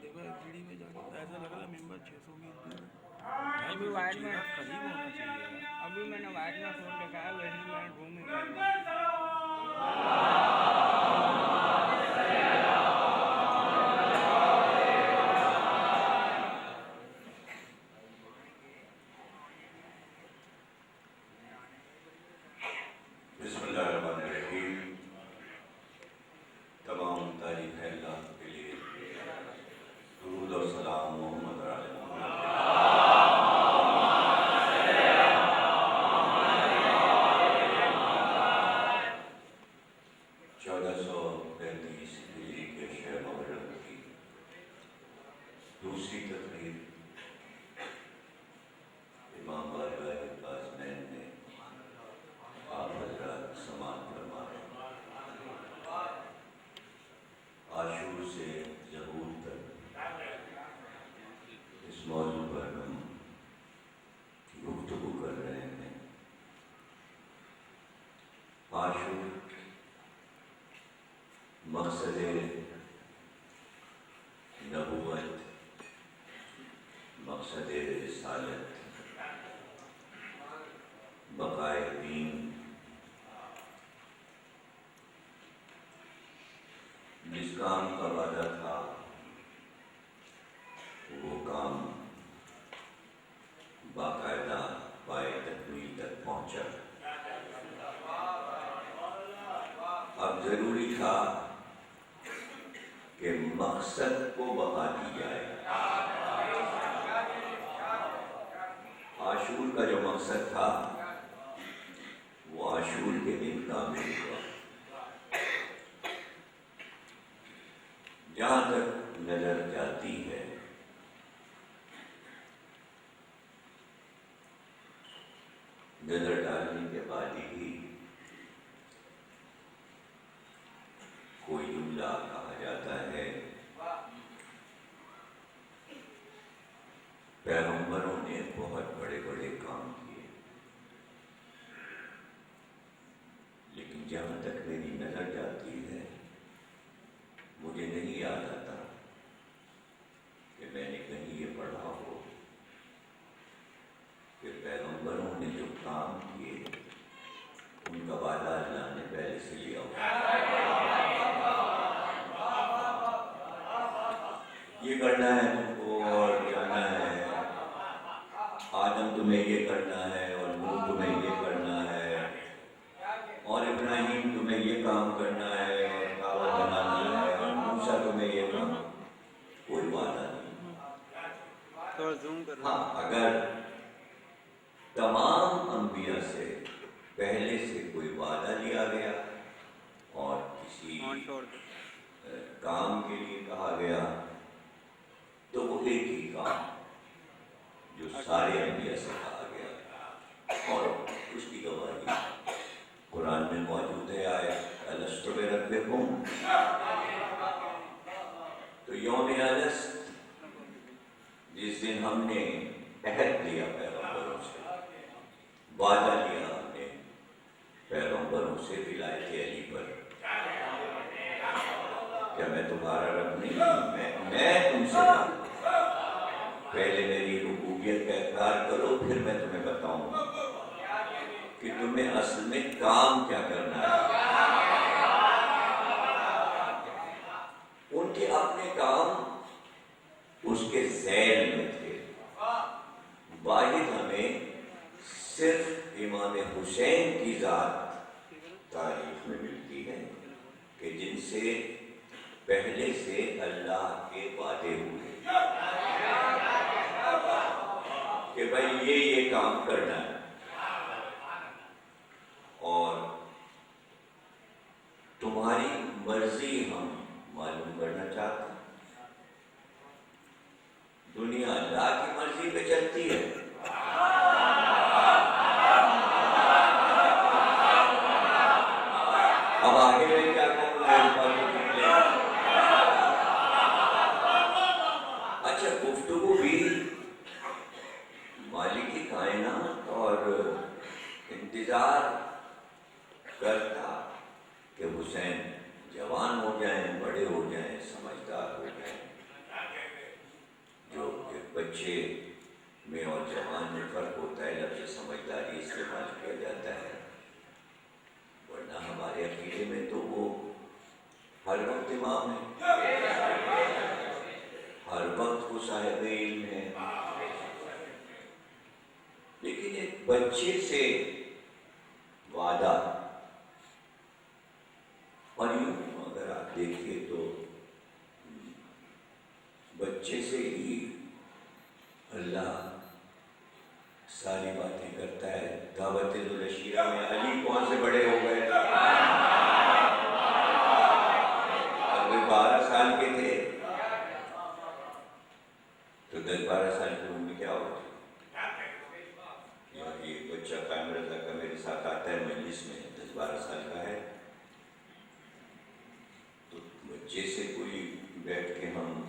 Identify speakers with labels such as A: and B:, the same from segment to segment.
A: دیکھو S D میں جا کے ایسا لگ رہا ہے ممبر 600 میل دور ہے،
B: ابھی
A: بالکل
B: وائٹ میں
A: چہرہ قریب ہونا چاہیے یار۔
B: ابھی میں نے وائٹ میں فون دیکھا ہے، ویسے میں روم ہی کر رہا ہوں۔
C: بسم اللہ الرحمن الرحیم۔ تمام تعریف ہے اللہ کے لیے، درود اور سلام محمد علیہ محمد۔ 1435 ہجری کے شہر محرم کی دوسری تقریر امام بارگاہ قاسمین نے آپ حضرات سماعت فرما رہے ہیں۔ عاشور سے ظہور تک اس موضوع پر ہم گفتگو کر رہے ہیں۔ عاشور مقصد نبوت، مقصد رسالت، بقائے دین، جس کام کا وعدہ تھا وہ کام باقاعدہ پائے تکمیل تک پہنچا۔ اب ضروری تھا کہ مقصد کو بقا دی جائے۔ عاشور کا جو مقصد تھا وہ عاشور کے دن کامل ہوا۔ جہاں تک نظر جاتی ہے نظر ڈالنے کے بعد ہی کوئی جملہ کہا جاتا ہے، پیغمبروں نے بہت بڑے بڑے کام کیے، لیکن جہاں تک میری نظر جاتی ہے مجھے نہیں یاد آتا کہ میں نے کہیں یہ پڑھا ہو کہ پیغمبروں نے جو کام کیے ان کا وعدہ اللہ نے پہلے سے لیا ہو۔ یہ کرنا ہے تم کو اور جانا ہے، آدم تمہیں یہ کرنا ہے اور نوح تمہیں یہ کرنا ہے اور ابراہیم تمہیں یہ کام کرنا ہے اور کعبہ بنانا ہے اور موسیٰ تمہیں یہ کام، کوئی وعدہ نہیں۔
B: تھوڑا زوم کر لو۔
C: ہاں، اگر تمام انبیاء سے پہلے سے کوئی وعدہ لیا گیا اور کسی کام کے لیے کہا گیا تو وہ ایک ہی کام جو سارے انبیاء سے کہا گیا، اور اس کی گواہی قرآن میں موجود ہے، آیت الست بربکم۔ تو یوم الست جس دن ہم نے عہد لیا پیغمبروں سے، وعدہ لیا ہم نے پیغمبروں سے ولایت علی پر، کیا میں تمہارا رب نہیں ہوں؟ میں تم سے پہلے میری ربوبیت کا اقرار کرو، پھر میں تمہیں بتاؤں کہ تمہیں اصل میں کام کیا کرنا ہے۔ ان کے اپنے کام اس کے ذیل میں تھے۔ واحد ہمیں صرف امام حسین کی ذات تاریخ میں ملتی ہے کہ جن سے پہلے سے اللہ کے وعدے ہوئے کہ بھائی یہ کام کرنا ہے، اور تمہاری مرضی ہم معلوم کرنا چاہتے ہیں۔ دنیا اللہ کی مرضی پہ چلتی ہے، اب آگے میں کیا کروں گا؟ اچھا، گفتگو بھی مالک کائنات اور بچے میں اور جوان میں فرق ہوتا ہے، لفظ سمجھداری استعمال کیا جاتا ہے، ورنہ ہمارے عقیدے میں تو وہ ہر وقت امام ہے، ہر وقت وہ صاحب علم ہے۔ لیکن ایک بچے سے وعدہ، اور یوں اگر آپ دیکھیے تو بچے سے ہی اللہ ساری باتیں کرتا ہے۔ دعوت العشیرہ میں علی کون سے بڑے ہو گئے؟ اگر 12 سال کے تھے تو 10-12 سال کی عمر میں کیا ہوتی؟ یہ بچہ قائم رضا کا میرے ساتھ آتا ہے مجلس میں، 10-12 سال کا ہے، تو بچے سے کوئی بیٹھ کے ہم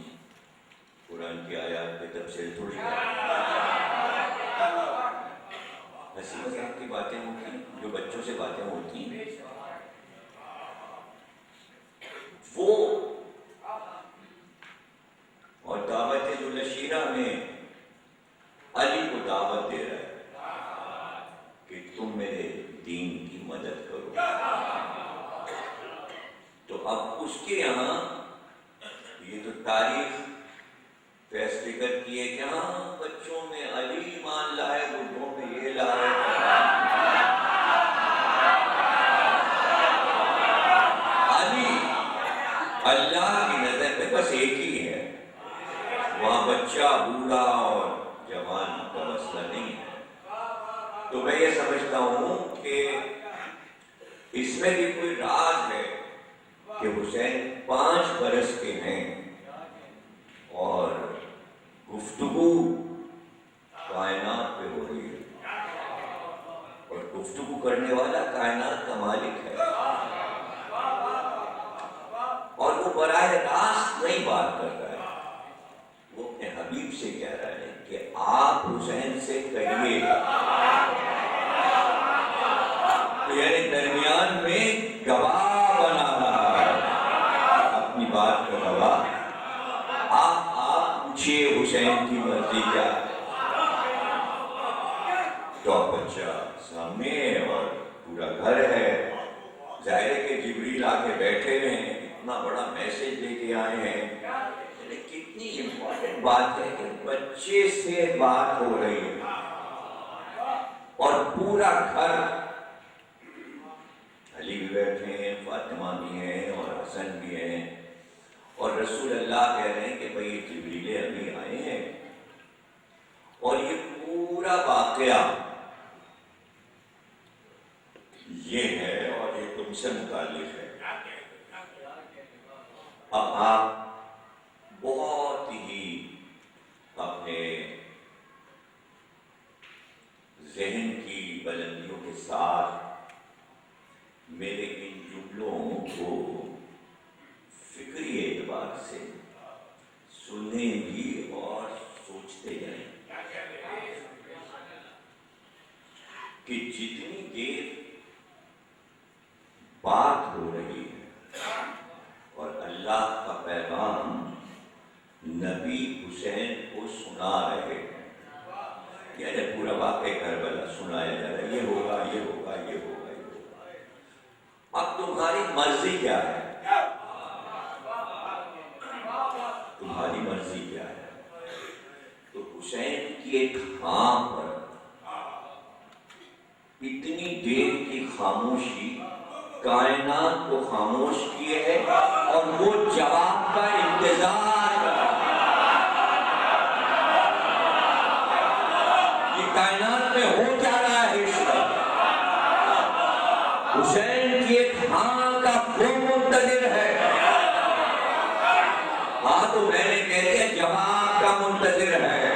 C: قرآن کی آیات پہ تفسیر تھوڑی ہنسی مذاق کی باتیں ہوتی ہیں، جو بچوں سے باتیں ہوتی ہیں وہ، اور دعوت العشیرہ میں علی کو دعوت دے رہا ہے کہ تم میرے دین کی مدد کرو۔ تو اب اس کے یہاں یہ تو تاریخ فیصلے کرتی ہے کہ ہاں بچوں میں علی ایمان لائے، بڑھوں میں یہ لائے۔ علی اللہ کی نظر میں بس ایک ہی ہے، وہاں بچہ بوڑھا اور جوان کا مسئلہ نہیں ہے۔ تو میں یہ سمجھتا ہوں کہ اس میں بھی کوئی راز ہے کہ حسین 5 برس کے ہیں اور گفتگو کائنات پہ ہو رہی ہے، اور گفتگو کرنے والا کائنات کا مالک ہے، اور وہ براہ راست نہیں بات کر رہا ہے، وہ اپنے حبیب سے کہہ رہا ہے کہ آپ حسین سے کہیے، یعنی درمیان میں گواہ بنا رہا ہے، اپنی بات کا گواہ۔ آپ پوچھئے حسین کی مرضی کیا ہے؟ تو بچہ سامنے اور پورا گھر ہے، ظاہر ہے کہ جبریل آ کے بیٹھے ہوئے ہیں، اتنا بڑا میسج لے کے آئے ہیں، کتنی امپورٹنٹ بات ہے کہ بچے سے بات ہو رہی ہے، اور پورا گھر، علی بھی بیٹھے ہیں، فاطمہ بھی ہیں، اور حسن بھی ہیں، اور رسول اللہ کہہ رہے ہیں کہ بھئی جبریل ابھی آئے ہیں، اور یہ پورا واقعہ یہ ہے اور یہ تم سے متعلق ہے۔ اب آپ بہت ہی اپنے ذہن کی بلندیوں کے ساتھ میرے ان جملوں کو فکری اعتبار سے سنیں بھی اور سوچتے جائیں کہ جتنی دیر بات ہو رہی ہے اور اللہ کا پیغام نبی حسین کو سنا رہے ہیں، یعنی پورا واقعہ کربلا سنایا جا رہا ہے، یہ ہوگا، یہ ہوگا، یہ ہوگا، یہ ہوگا، اب تمہاری مرضی کیا ہے؟ تمہاری مرضی کیا ہے؟ تو حسین کی ایک ہاں پر اتنی دیر کی خاموشی کائنات کو خاموش کیے ہے، اور وہ جواب کا انتظار کر رہا ہے۔ یہ کائنات میں ہو کیا رہا ہے اس وقت؟ حسین کی ایک ہاں کا وہ منتظر ہے، ہاں تو میں نے کہہ دیا جواب کا منتظر ہے،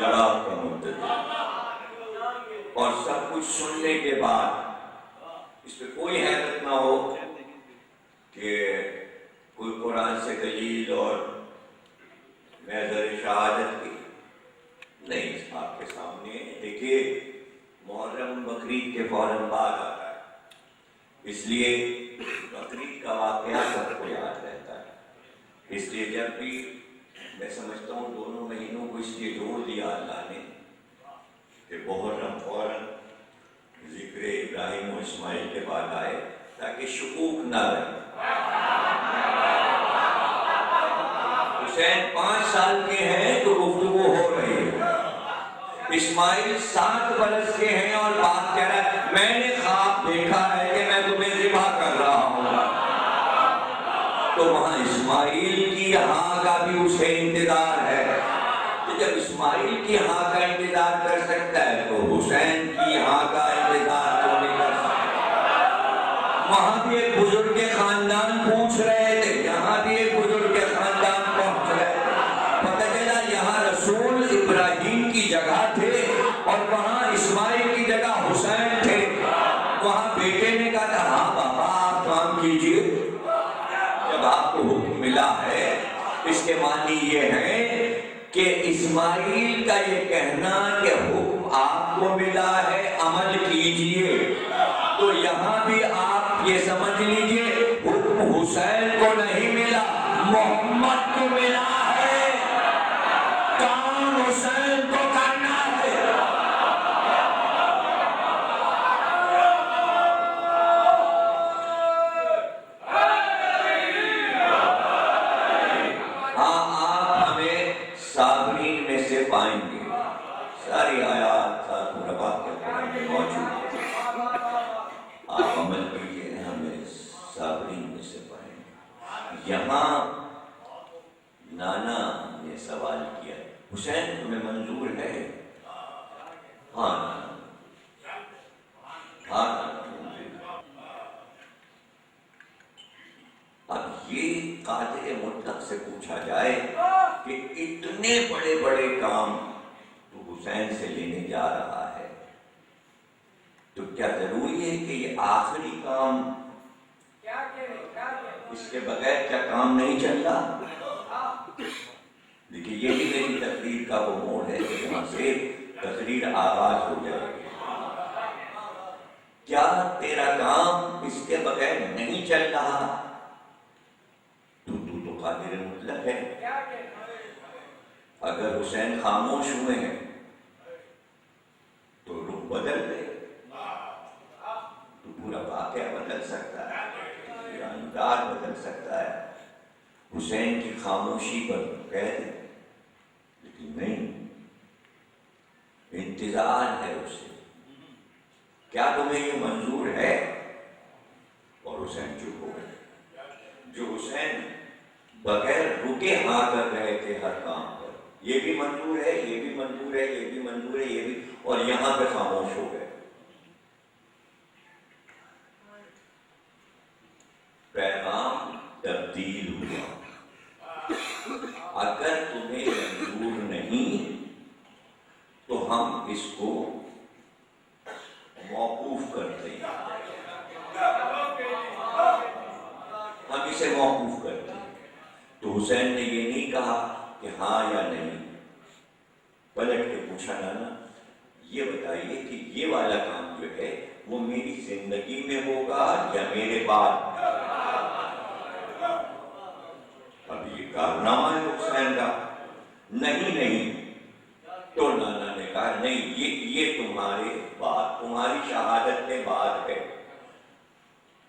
C: جواب کا منتظر، اور سب کچھ سننے کے بعد اس پہ کوئی حیرت نہ ہو کہ کوئی قرآن سے دلیل اور محضر شہادت کی نہیں آپ کے سامنے۔ دیکھیے محرم بقرعید کے فوراً بعد آتا ہے، اس لیے بقرعید کا واقعہ سب کو یاد رہتا ہے، اس لیے جب بھی میں سمجھتا ہوں 2 مہینوں کو اس لیے جوڑ دیا اللہ نے کہ محرم فوراً ذکر ابراہیم و اسماعیل کے بعد آئے تاکہ شکوک نہ رہے۔ حسین 5 سال کے ہیں تو گفتگو ہو رہی ہے، اسماعیل 7 برس کے ہیں اور بات کہہ رہا ہے میں نے خواب دیکھا ہے کہ میں تمہیں ذبح کر رہا ہوں۔ تو وہاں اسماعیل کی ہاں کا بھی اسے انتظار ہے، تو جب اسماعیل کی ہاں کا انتظار کر سکتا ہے تو حسین کی ہاں کا انتظار تو نہیں کر سکتا۔ وہاں بھی ایک بزرگ خاندان پوچھ رہے تھے، یہاں بھی ایک بزرگ خاندان پہنچ رہے تھے، پتہ چلا یہاں رسول ابراہیم کی جگہ تھے اور وہاں اسماعیل کی جگہ حسین تھے۔ وہاں بیٹے نے کہا تھا ہاں بابا آپ کام کیجئے، جب آپ کو حکم ملا ہے اس کے معنی یہ ہے کہ اسماعیل کا یہ کہنا کہ حکم آپ کو ملا ہے عمل کیجئے، تو یہاں بھی آپ یہ سمجھ لیجئے حکم حسین کو نہیں ملا، محمد کو ملا ہے، کام حسین کو کرنا ہے۔ صابرین میں سے پائیں گے، ساری آیات ربا کے قرآن میں موجود ہے، آپ عمل کیجئے ہمیں صابرین میں سے پائیں گے۔ یہاں نانا نے سوال کیا حسین تمہیں منظور ہے؟ ہاں ہاں۔ اب یہ قادر مطلق سے پوچھا جائے کہ اتنے بڑے بڑے کام تو حسین سے لینے جا رہا ہے، تو کیا ضروری ہے کہ یہ آخری کام، اس کے بغیر کیا کام نہیں چل رہا؟ دیکھیے یہ بھی میری تقریر کا وہ موڑ ہے کہ یہاں سے تقریر آغاز ہو جائے گی۔ کیا تیرا کام اس کے بغیر نہیں چل رہا؟ تو قادر مطلق ہے۔ اگر حسین خاموش ہوئے ہیں تو رخ بدل گئے، تو پورا واقعہ بدل سکتا ہے، پورا انداز بدل سکتا ہے۔ حسین کی خاموشی پر کہہ دیں، لیکن نہیں، انتظار ہے اسے، کیا تمہیں یہ منظور ہے؟ اور حسین چپ ہو گئے۔ جو حسین بغیر رکے ہاں کر رہے تھے ہر کام پر، یہ بھی منظور ہے، یہ بھی منظور ہے، یہ بھی منظور ہے، یہ بھی، اور یہاں پہ خاموش ہو گئے۔ پیغام تبدیل ہوا، اگر تمہیں منظور نہیں تو ہم اس کو موقوف کرتے ہیں، ہم اسے موقوف کرتے ہیں۔ تو حسین نے یہ نہیں کہا کہ ہاں یا نہیں، پلٹ کے پوچھا نانا یہ بتائیے کہ یہ والا کام جو ہے وہ میری زندگی میں ہوگا یا میرے بعد؟ اب یہ کارنامہ ہے حسین کا، نہیں۔ تو نانا نے کہا نہیں، یہ تمہارے بعد، تمہاری شہادت کے بعد ہے،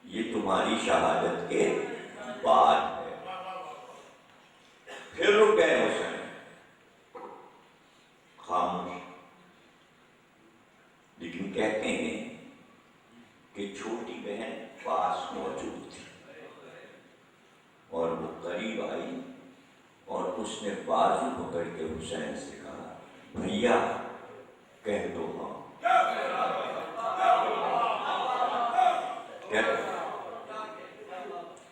C: یہ تمہاری شہادت کے بعد ہے۔ پھر رک گئے حسین خاموش، لیکن کہتے ہیں کہ چھوٹی بہن پاس موجود تھی اور وہ قریب آئی اور اس نے بازو پکڑ کے حسین سے کہا بھیا کہہ دو ہاں۔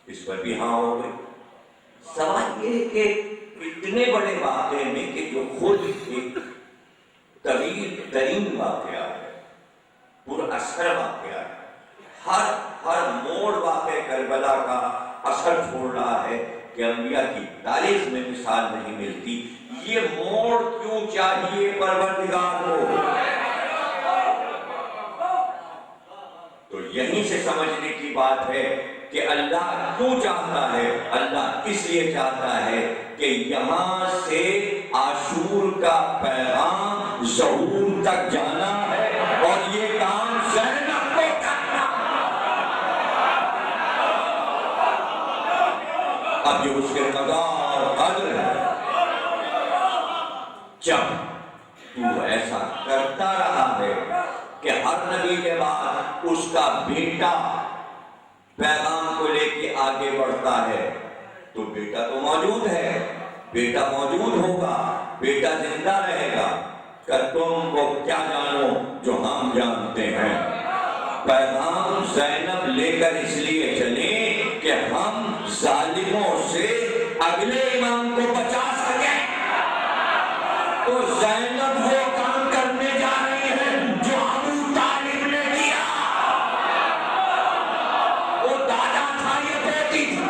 C: اس پر بھی ہاں ہو گئی۔ سوال یہ کہ اتنے بڑے واقعے میں کہ جو خود ایک طویل ترین واقعہ ہے، پر اثر واقعہ ہے، ہر موڑ واقع کربلا کا اثر چھوڑ رہا ہے کہ انبیاء کی تاریخ میں مثال نہیں ملتی، یہ موڑ کیوں چاہیے پروردگار کو؟ تو یہیں سے سمجھنے کی بات ہے کہ اللہ کیوں چاہتا ہے؟ اللہ اس لیے چاہتا ہے کہ یہاں سے عاشور کا پیغام ظہور تک جانا ہے، اور یہ کام زینب کو کرنا۔ اب یہ اس کے قضا اور قدر ہے۔ جب تو ایسا کرتا رہا ہے کہ ہر نبی کے بعد اس کا بیٹا پیغام کو لے کے آگے بڑھتا ہے، تو بیٹا تو موجود ہے، بیٹا موجود ہوگا، بیٹا زندہ رہے گا۔ کہ تم کو کیا جانو جو ہم جانتے ہیں؟ پیغام زینب لے کر اس لیے چلے کہ ہم ظالموں سے اگلے امام کو بچا سکیں۔ تو زینب وہ کام کرنے جا رہی ہے جو ابو طالب نے کیا۔ وہ دادا تھا، یہ بیٹی تھی۔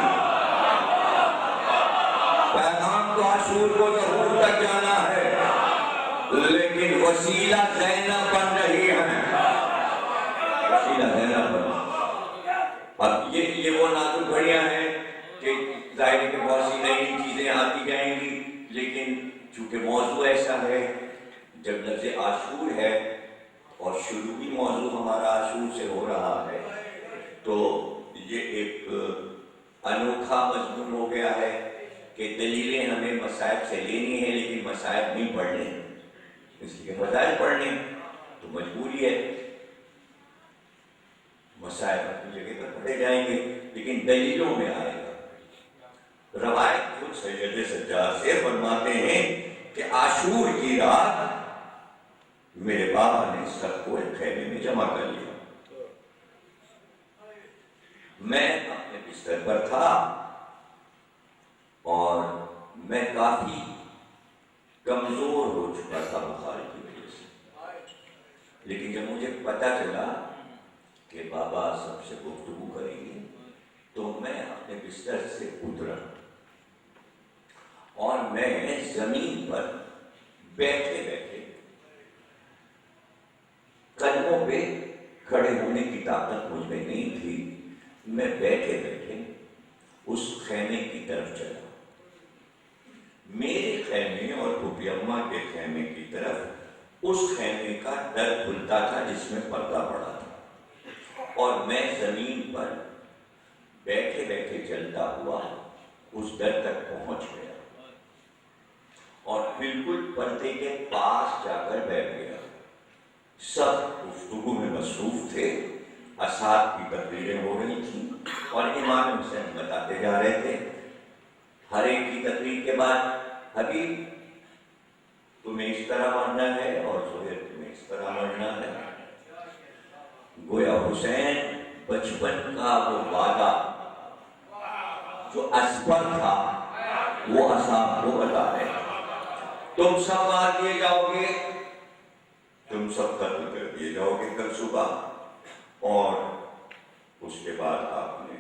C: پیغام تو عاشور کو ظہور تک جانا ہے، لیکن وسیلہ زینب بن رہی ہے، وسیلہ زینب بن۔ اب یہ وہ نازک گھڑیاں ہیں کہ ظاہر ہے کہ بہت سی نئی نئی چیزیں آتی جائیں گی، لیکن چونکہ موضوع ایسا ہے، جب لفظ عاشور ہے اور شروع بھی موضوع ہمارا عاشور سے ہو رہا ہے، تو یہ ایک انوکھا مضمون ہو گیا ہے کہ دلیلیں ہمیں مصائب سے لینی ہیں، لیکن مصائب نہیں پڑھنے، اس لیے فضائل پڑھنے تو مجبوری ہے۔ مصائب اپنی جگہ پر پڑھے جائیں گے، لیکن دلیلوں میں آئے گا۔ روایت خود سید سجاد سے فرماتے ہیں کہ عاشور کی رات میرے بابا نے سب کو ایک خیمے میں جمع کر لیا۔ میں اپنے بستر پر تھا اور میں کافی کمزور ہو چکا تھا بخار کی وجہ سے، لیکن جب مجھے پتا چلا کہ بابا سب سے گفتگو کریں گے تو میں اپنے بستر سے اترا اور میں زمین پر بیٹھے بیٹھے، قدموں پہ کھڑے ہونے کی طاقت مجھ میں نہیں تھی، میں بیٹھے بیٹھے اس خیمے کی طرف چلا۔ میرے خیمے اور پھوپھی اماں کے خیمے کی طرف اس خیمے کا در کھلتا تھا جس میں پردہ پڑا تھا، اور میں زمین پر بیٹھے بیٹھے چلتا ہوا اس در تک پہنچ گیا اور بالکل پردے کے پاس جا کر بیٹھ گیا۔ سب گفتگو میں مصروف تھے، اصحاب کی تقریریں ہو رہی تھیں اور امام حسین بتاتے جا رہے تھے۔ ہر ایک کی تقریر کے بعد حبیب تمہیں اس طرح مرنا ہے اور سہیل تمہیں اس طرح مرنا ہے۔ گویا حسین بچپن کا وہ وعدہ جو اسپر تھا وہ اصحاب کو بتا رہے، تم سب مار دیے جاؤ گے، تم سب قتل کر دیے جاؤ گے کل صبح، اور اس کے بعد آپ نے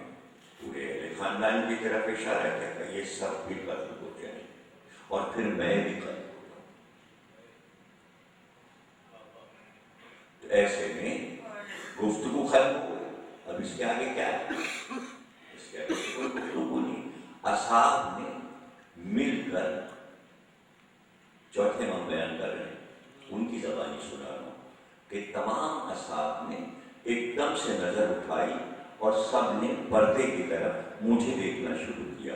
C: پورے اہل خاندان کی طرف اشارہ کیا کہ یہ سب بھی قتل ہو جائیں اور پھر میں بھی قتل ہو جاؤں۔ تو ایسے میں گفتگو ختم ہو گئی، اب اس کے آگے کیا ہے؟ اس کے آگے کوئی گفتگو نہیں۔ اصحاب نے مل کر، چوتھے میں بیان کر رہے ہیں، ان کی زبانی سنا رہا ہوں کہ تمام اصحاب نے ایک دم سے نظر اٹھائی اور سب نے پردے کی طرف مجھے دیکھنا شروع کیا،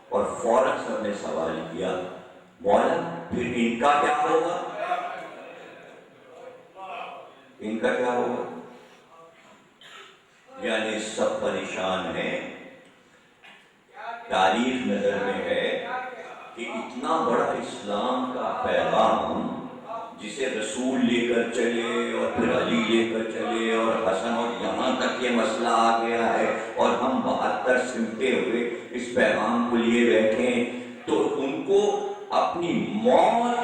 C: اور فوراً سب نے سوال کیا، مولا پھر ان کا کیا ہوگا؟ ان کا کیا ہوگا؟ یعنی سب پریشان ہیں۔ تاریخ نظر میں ہے کہ اتنا بڑا اسلام کا پیغام جسے رسول لے کر چلے اور پھر علی لے کر چلے اور حسن، اور یہاں تک یہ مسئلہ آ گیا ہے اور ہم 72 سمٹے ہوئے اس پیغام کو لیے بیٹھے ہیں، تو ان کو اپنی موت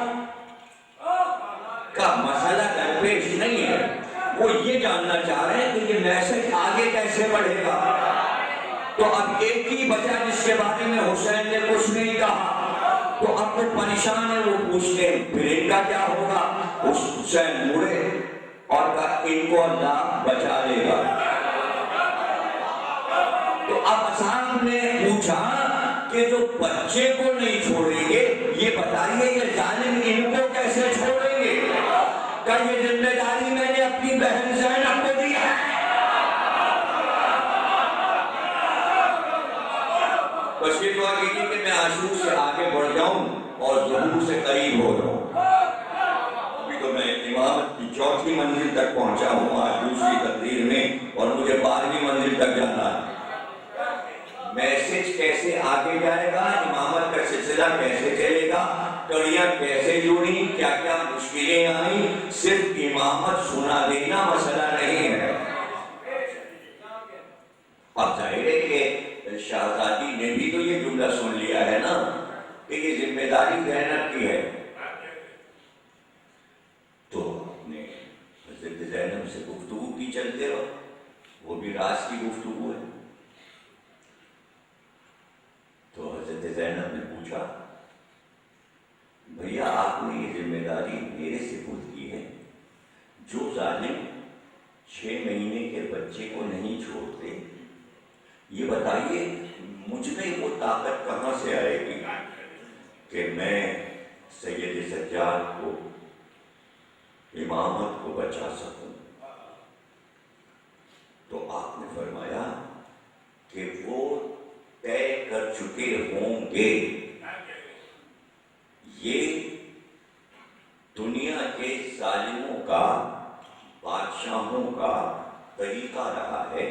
C: کا مسئلہ درپیش نہیں ہے، وہ یہ جاننا چاہ رہے ہیں کہ یہ میسج آگے کیسے بڑھے گا۔ تو اب ایک ہی بچہ جس کے بارے میں حسین نے کچھ نہیں کہا، تو اب وہ پریشان ہے، وہ پوچھتے ہیں پھر ان کا کیا ہوگا؟ اس حسین مڑے اور کہا ان کو اللہ بچا لے گا۔ تو اب صاحب نے پوچھا کہ جو بچے کو نہیں چھوڑیں گے یہ بتائیے یہ ظالم ان کو کیسے چھوڑیں گے؟ کہ یہ ذمہ داری میں نے اپنی بہن زینب کو دی ہے۔ بس یہ دعا کیجیے کہ میں عاشور سے آگے بڑھ جاؤں اور ظہور سے قریب ہو جاؤں۔ ابھی تو میں امامت کی 4تھی منزل تک پہنچا ہوں، آج دوسری تقریر میں، اور مجھے 12ویں منزل تک جانا ہے۔ میسج کیسے آگے جائے گا، امامت کا سلسلہ کیسے چلے گا، کڑیاں کیسے جڑی، کیا کیا مشکلیں آئیں، صرف امامت سنا دینا مسئلہ نہیں ہے۔ اب ظاہر ہے کہ شہزادی نے بھی تو یہ جملہ سن لیا ہے نا کہ یہ ذمہ داری زینب کی ہے، تو اپنے حضرت زینب سے گفتگو کی چلتے رہو، وہ بھی راز کی گفتگو ہے۔ تو حضرت زینب نے پوچھا بھیا آپ نے یہ ذمہ داری میرے سے خود کی ہے، جو ظالم 6 مہینے کے بچے کو نہیں چھوڑتے، یہ بتائیے مجھ میں وہ طاقت کہاں سے آئے گی کہ میں سید سجاد کو، امامت کو بچا سکوں؟ تو آپ نے فرمایا کہ وہ طے کر چکے ہوں گے، یہ دنیا کے ظالموں کا، بادشاہوں کا طریقہ رہا ہے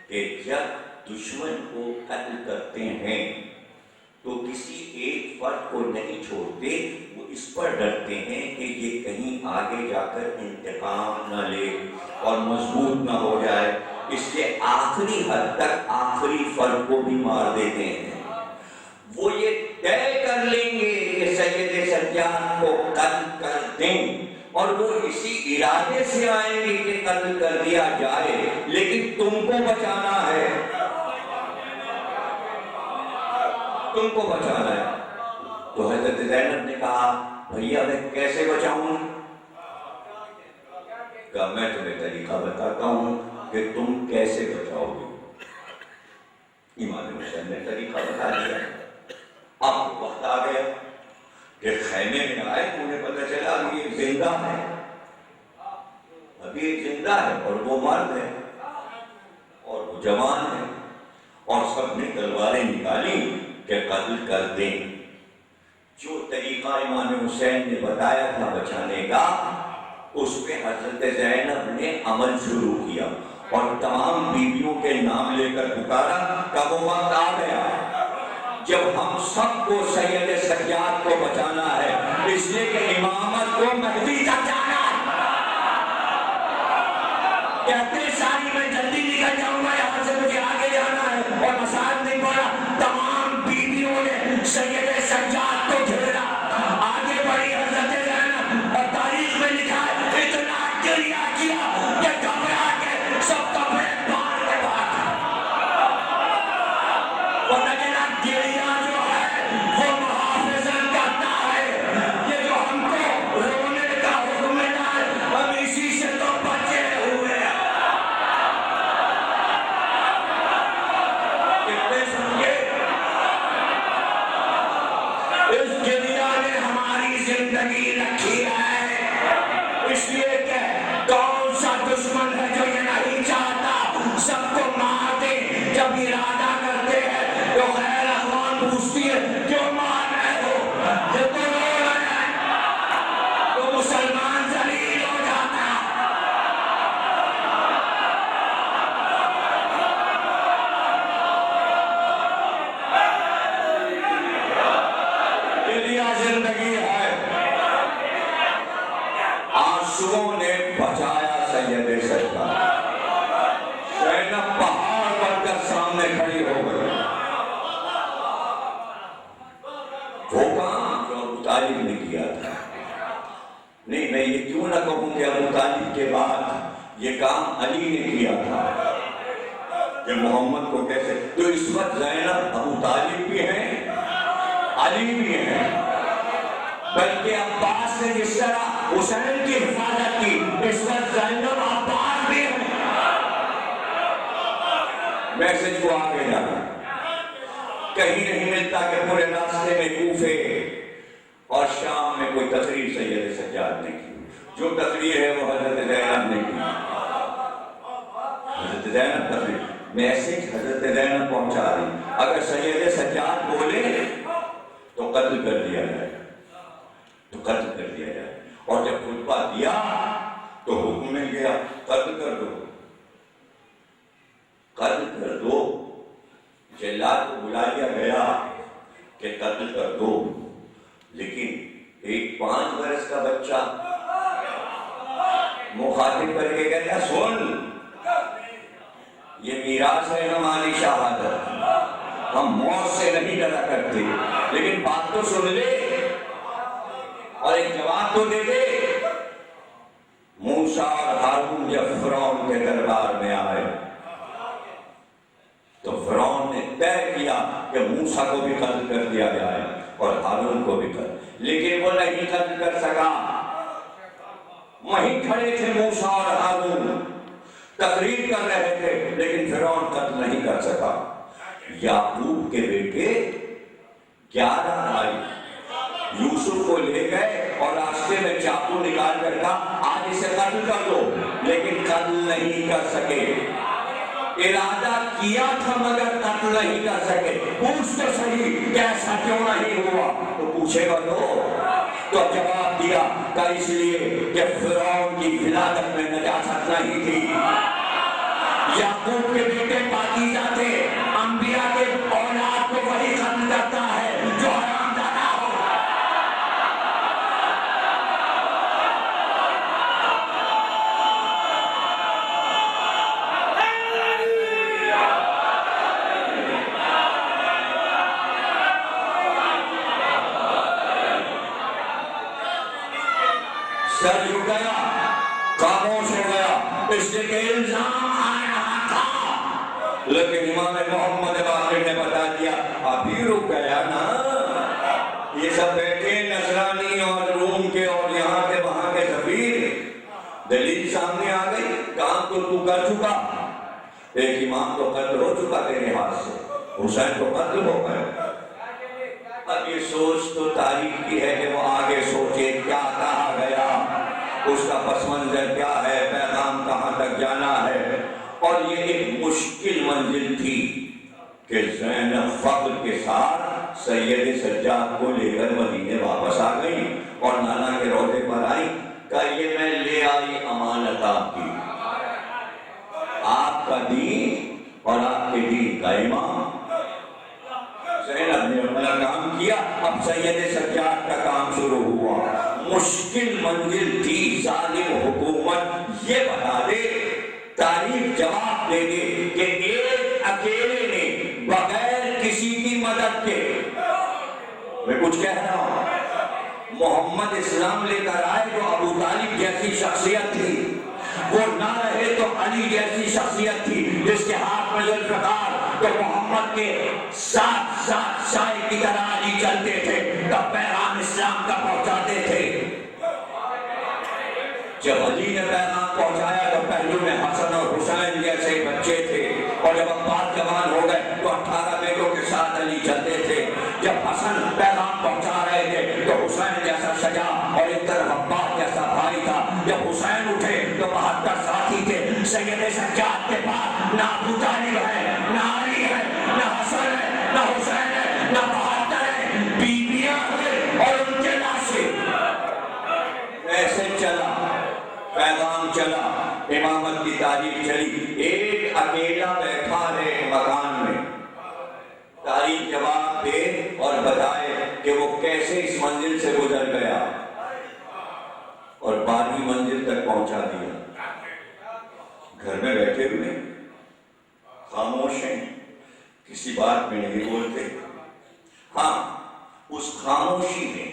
C: کہ جب دشمن کو قتل کرتے ہیں تو کسی ایک فرد کو نہیں چھوڑتے، وہ اس پر ڈرتے ہیں کہ یہ کہیں آگے جا کر انتقام نہ لے اور مضبوط نہ ہو جائے، اس لیے آخری حد تک آخری فرد کو بھی مار دیتے ہیں۔ وہ یہ طے کر لیں گے کہ سید سجاد کو قتل کر دیں، اور وہ اسی ارادے سے آئیں گے کہ قتل کر دیا جائے، لیکن تم کو بچانا ہے، تم کو بچانا ہے۔ تو حضرت زینب نے کہا بھیا میں کیسے بچاؤں؟ کہا میں تمہیں طریقہ بتاتا ہوں کہ تم کیسے بچاؤ گے۔ امام حسین نے طریقہ بتا دیا۔ اب وقت آ گیا کہ خیمے میں آئے، انہیں پتہ چلا ابھی ایک زندہ ہے، ابھی ایک زندہ ہے، اور وہ مرد ہے اور وہ جوان ہے، اور سب نے تلواریں نکالی کہ قتل کر دیں۔ جو طریقہ امام حسین نے بتایا تھا بچانے کا، اس پہ حضرت زینب نے عمل شروع کیا اور تمام بیویوں کے نام لے کر پکارا کہ وہ وقت آ گیا جب ہم سب کو سید سجاد کو بچانا ہے، اس لیے کہ امامت کو مہدی تک جانا ہے۔ کہتے ساری میں جلدی نکل جاؤں گا، یہاں سے مجھے آگے جانا ہے، اور مسائل نہیں پڑا۔ تمام بیویوں نے سید سجاد کو گھیرا، آگے بڑھی حضرت زینب، اور تاریخ میں لکھا ہے اتنا گریہ کیا کہ گھبرا کے سب کپڑے باہر کے باہر، ورنہ گریہ جو ہے وہ محافظت کرتا ہے۔ یہ جو ہم کو رونے کا حکم ملا ہے، ہم اسی سے تو بچے ہوئے ہیں۔ کتنے سمجھے؟ اس گریہ نے ہماری زندگی رکھی ہے، اس لیے کہ کون سا دشمن ہے جو یہ نہیں چاہتا سب کو مار دے؟ جب ارادہ کرتے ہیں تو غیر اخوان پوچھتی ہے کیوں مار رہے ہو؟ یہ تو رو رہے ہیں، تو مسلمان ذلیل ہو جاتا ہے۔ زندگی ہے۔ آنسوؤں نے بچایا سید سجاد۔ زینب پہاڑ پر کر سامنے کھڑی ہو گئی۔ وہ کام جو ابو طالب نے کیا تھا، نہیں میں یہ کیوں نہ کہوں کہ ابو طالب کے بعد یہ کام علی نے کیا تھا کہ محمد کو کیسے، تو اس وقت زینب ابو طالب بھی ہیں، علی بھی ہیں، بلکہ عباس نے جس طرح حسین کی حفاظت کی، اس وقت زینب عباس بھی ہیں۔ میسج کو آگے جانا. کہیں نہیں ملتا کہ پورے راستے میں کوفے اور شام میں کوئی تقریر سید سجاد نے کی. جو تقریر ہے وہ حضرت زینب نے کی. حضرت زینب تقریر میسج حضرت زینب پہنچا رہی. اگر سید سجاد بولے تو قتل کر دیا جائے، تو قتل کر دیا جائے. اور جب خطبہ دیا تو حکم مل گیا قتل کر دو، قتل کر دو. جلاد کو بلا لیا گیا کہ قتل کر دو. لیکن ایک 5 برس کا بچہ مخاطب کر کے کہتا سن، یہ میراث ہے ہماری شہادت، ہم موت سے نہیں ڈرا کرتے، لیکن بات تو سن لے اور ایک جواب تو دے دے. موسیٰ اور ہارون جب فرعون کے دربار میں آئے تو فرعون نے طے کیا کہ موسیٰ کو بھی قتل کر دیا جائے اور ہارون کو بھی قتل، لیکن وہ نہیں قتل کر سکا. وہیں کھڑے تھے موسیٰ اور ہارون، تقریر کر رہے تھے، لیکن فرعون قتل نہیں کر سکا. یعقوب کے بیٹے 11 بھائی یوسف کو لے گئے اور راستے میں چاقو نکال کر کہا آج اسے قتل کر دو، لیکن قتل نہیں کر سکے. ارادہ کیا تھا مگر قتل نہیں کر سکے. پوچھ تو صحیح کہ ایسا کیوں نہیں ہوا؟ تو پوچھے گا تو جواب دیا کہ اس لیے کہ فرعون کی ولادت میں نجاست نہیں تھی. یعقوب کے بیٹے پاکیزہ تھے. انبیاء کے اولاد کو وہی قتل کرتا ہے جو حرام زادہ ہو. سر جھک گیا، خاموش ہو گیا، اس لیے کہ الزام آ رہا تھا. لیکن امام محمد باقر نے بتا دیا ابھی رک گیا نا. یہ سب بیٹھے نصرانی اور روم کے اور یہاں کے وہاں کے سفیر، دلیل سامنے آ گئی. کام تو کر چکا، ایک امام تو قتل ہو چکا تیرے ہاتھ سے، حسین تو قتل ہو گئے. اب یہ سوچ تو تاریخ کی ہے کہ وہ آگے سوچے کیا کہا گیا، اس کا پس منظر کیا ہے، پیغام کہاں تک جانا ہے. اور یہ ایک مشکل منزل تھی کہ زینب فخر کے ساتھ سید سجاد کو لے کر مدینے واپس آ گئی اور نانا کے روضے پر آئی. کہ یہ میں لے آئی امانت آپ کی، آپ کا دین اور آپ کے دین کا امام. زینب نے اپنا کام کیا، اب سید سجاد کا کام شروع ہوا. مشکل منزل تھی. ظالم حکومت یہ بتا دے، تاریخ جواب دے دے کہ ایک اکیلے نے بغیر کسی کی مدد کے، میں کچھ کہہ رہا ہوں، محمد اسلام لے کر آئے جو ابو طالب جیسی شخصیت تھی، وہ نہ رہے تو علی جیسی شخصیت تھی جس کے ہاتھ میں ذوالفقار، تو محمد کے ساتھ ساتھ سائے کی طرح علی چلتے تھے، تب پیغام اسلام کا پہنچاتے تھے. جب علی نے پیغام پہنچایا تو پہلو میں حسن اور حسین جیسے بچے تھے، اور جب عباس جوان ہو گئے تو 18 بیٹوں کے ساتھ علی چلتے تھے. جب حسن پیغام پہنچا رہے تھے تو حسین جیسا سجا اور ایک طرف عباس جیسا بھائی تھا. جب حسین اٹھے تو 72 ساتھی تھے. سید سجاد کے پاس نہ ابو طالب ہے، نہ علی ہے، نہ حسن ہے، نہ حسین ہے، نہ 72 ہے، بیویاں ہیں اور ان کے لاشیں. ایسے چلا پیغام، چلا امامت کی تاریخ چلی. ایک اکیلا بیٹھا ہے مکان میں، تاریخ جواب دے اور بتائے کہ وہ کیسے اس منزل سے گزر گیا اور 12ویں منزل تک پہنچا دیا. گھر میں بیٹھے ہوئے خاموش ہیں، کسی بات میں نہیں بولتے. ہاں، اس خاموشی میں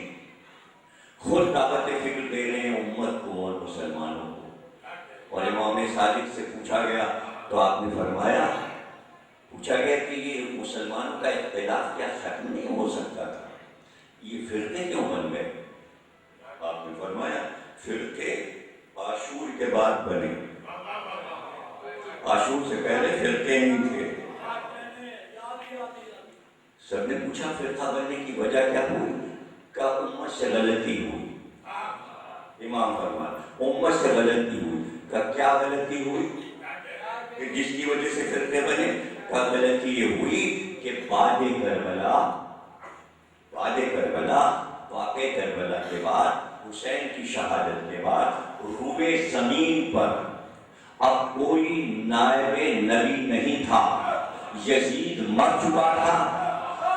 C: خود دعوت فکر دے رہے ہیں امت کو اور مسلمانوں کو. اور امام صادق سے پوچھا گیا تو آپ نے فرمایا، پوچھا گیا کہ یہ مسلمانوں کا اختلاف کیا ختم نہیں ہو سکتا تھا، یہ فرقے کیوں بن گئے؟ آپ نے فرمایا فرقے عاشور کے بعد بنے، عاشور سے پہلے فرقے نہیں تھے. سب نے پوچھا فرقہ بننے کی وجہ کیا ہوئی؟ کہا امت سے غلطی ہوئی. امام فرمایا امت سے غلطی ہوئی. کہا کیا غلطی ہوئی کہ جس کی وجہ سے فرقے بنے؟ کہا غلطی یہ ہوئی کہ بعد کربلا واقع کربلا کے بعد حسین کی شہادت کے بعد روئے زمین پر اب کوئی نائب نبی نہیں تھا. یزید مر چکا تھا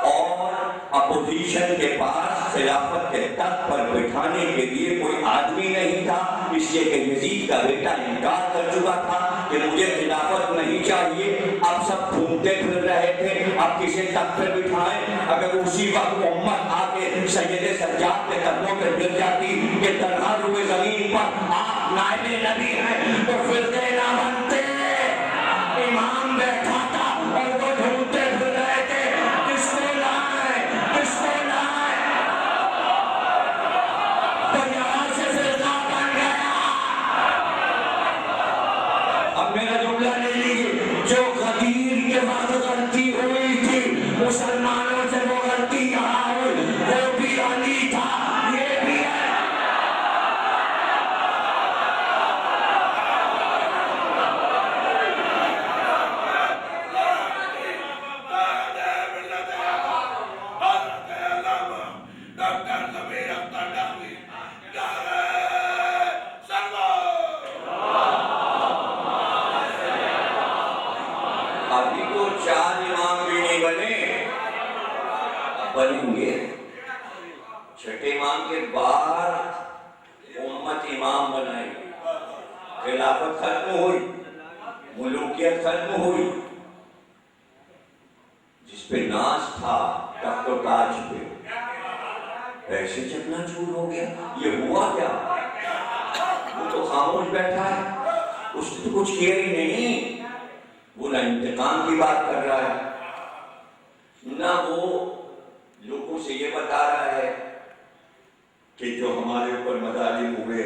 C: اور اپوزیشن کے پاس خلافت کے تخت پر بٹھانے کے لیے کوئی آدمی نہیں تھا، اس لیے کہ یزید کا بیٹا انکار کر چکا تھا کہ مجھے خلافت نہیں چاہیے. اب سب ڈھونڈتے پھر رہے تھے اب کسے تخت پہ بٹھائیں. اگر اسی وقت امت آ کے سید سجاد کے قدموں پہ گر جاتی کہ تنہا روئے زمین پر آپ نائب نبی ہیں تو فرقے نہ بنتے. امام بیٹھا تھا اور وہ ڈھونڈتے پھر رہے تھے کس کو لائیں کس کو لائیں. تو یہاں سے فرقہ بن گیا. اب میرا جملہ لے لیجیے. جو غدیر کے وقت غلطی ہوئی تھی مسلمانوں سے وہ غلطی یہاں ہوئی. وہ بھی علی تھا یہ بھی ہے. ابھی تو 4 امام بھی نہیں بنے، بنیں گے. 6 امام کے بعد امت امام بنائی. خلافت ختم ہوئی، ملوکیت ختم ہوئی. جس پہ ناز تھا تخت و تاج پہ ایسے چکنا چور ہو گیا. یہ ہوا کیا؟ وہ تو خاموش بیٹھا ہے، اس نے تو کچھ کیا ہی نہیں. وہ نہ انتقام کی بات کر رہا ہے نہ وہ لوگوں سے یہ بتا رہا ہے کہ جو ہمارے اوپر مظالم ہوئے